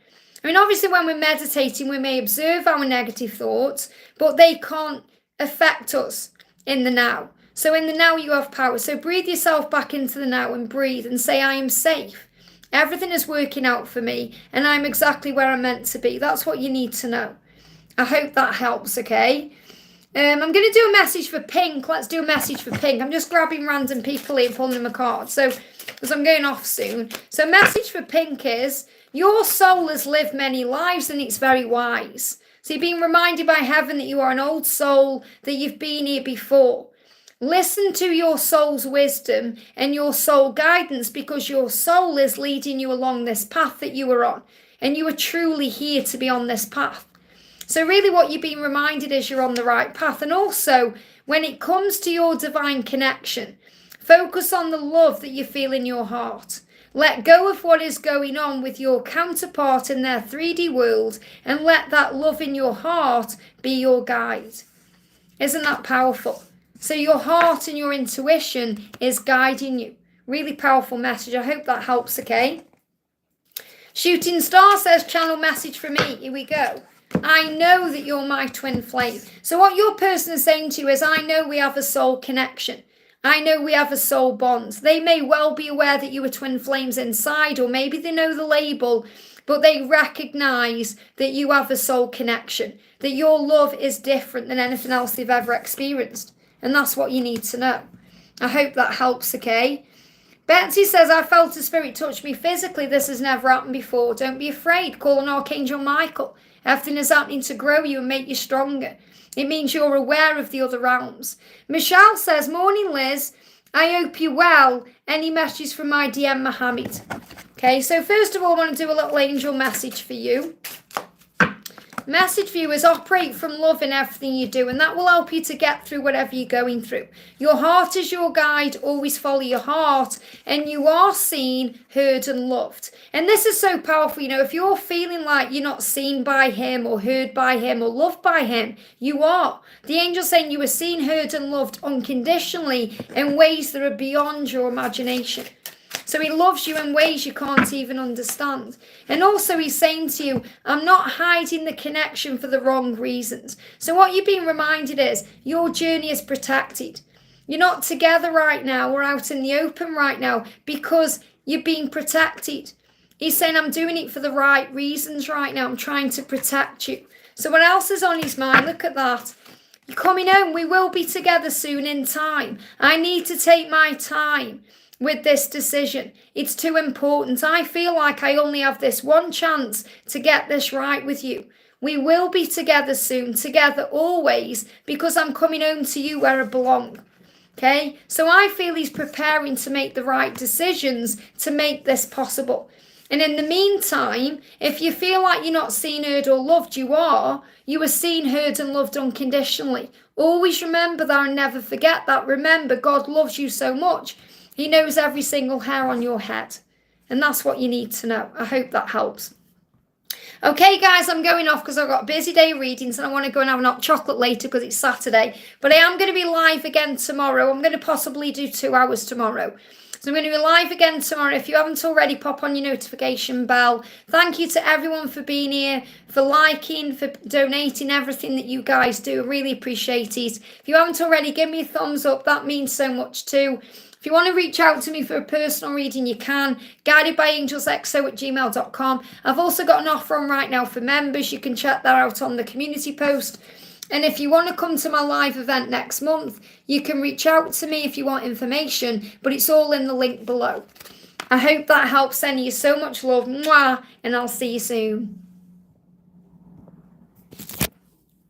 I mean, obviously when we're meditating, we may observe our negative thoughts, but they can't affect us in the now. So in the now you have power. So breathe yourself back into the now and breathe and say, I am safe. Everything is working out for me and I'm exactly where I'm meant to be. That's what you need to know. I hope that helps, okay? I'm going to do a message for Pink. Let's do a message for Pink. I'm just grabbing random people here and pulling them a card. So, because I'm going off soon. So message for Pink is, your soul has lived many lives and it's very wise. So you're being reminded by heaven that you are an old soul, that you've been here before. Listen to your soul's wisdom and your soul guidance, because your soul is leading you along this path that you are on. And you are truly here to be on this path. So really what you're being reminded is you're on the right path. And also, when it comes to your divine connection, focus on the love that you feel in your heart. Let go of what is going on with your counterpart in their 3D world and let that love in your heart be your guide. Isn't that powerful? So your heart and your intuition is guiding you. Really powerful message. I hope that helps, okay? Shooting Star says, channel message for me. Here we go. I know that you're my twin flame. So what your person is saying to you is, I know we have a soul connection. I know we have a soul bond. They may well be aware that you are twin flames inside, or maybe they know the label, but they recognize that you have a soul connection, that your love is different than anything else they've ever experienced. And that's what you need to know. I hope that helps, okay? Betsy says, I felt a spirit touch me physically. This has never happened before. Don't be afraid. Call on Archangel Michael. Everything is happening to grow you and make you stronger. It means you're aware of the other realms. Michelle says, morning, Liz. I hope you're well. Any messages from my DM, Mohammed? Okay, so first of all, I want to do a little angel message for you. Message for you is, operate from love in everything you do, and that will help you to get through whatever you're going through. Your heart is your guide. Always follow your heart, and you are seen, heard, and loved. And this is so powerful. You know, if you're feeling like you're not seen by him or heard by him or loved by him, you are. The angel's saying you are seen, heard, and loved unconditionally in ways that are beyond your imagination. So he loves you in ways you can't even understand. And also he's saying to you, I'm not hiding the connection for the wrong reasons. So what you're being reminded is, your journey is protected. You're not together right now or out in the open right now because you're being protected. He's saying, I'm doing it for the right reasons right now. I'm trying to protect you. So what else is on his mind? Look at that. You're coming home. We will be together soon in time. I need to take my time with this decision. It's too important. I feel like I only have this one chance to get this right with you. We will be together soon, together always, because I'm coming home to you where I belong. Okay? So I feel he's preparing to make the right decisions to make this possible. And in the meantime, if you feel like you're not seen, heard, or loved, you are. You are seen, heard, and loved unconditionally. Always remember that and never forget that. Remember, God loves you so much. He knows every single hair on your head. And that's what you need to know. I hope that helps. Okay, guys, I'm going off because I've got a busy day of readings and I want to go and have a hot chocolate later because it's Saturday. But I am going to be live again tomorrow. I'm going to possibly do 2 hours tomorrow. So I'm going to be live again tomorrow. If you haven't already, pop on your notification bell. Thank you to everyone for being here, for liking, for donating, everything that you guys do. I really appreciate it. If you haven't already, give me a thumbs up. That means so much too. If you want to reach out to me for a personal reading, you can. guidedbyangelsxo@gmail.com. I've also got an offer on right now for members. You can check that out on the community post. And if you want to come to my live event next month, you can reach out to me if you want information, but it's all in the link below. I hope that helps. Sending you so much love. Mwah, and I'll see you soon.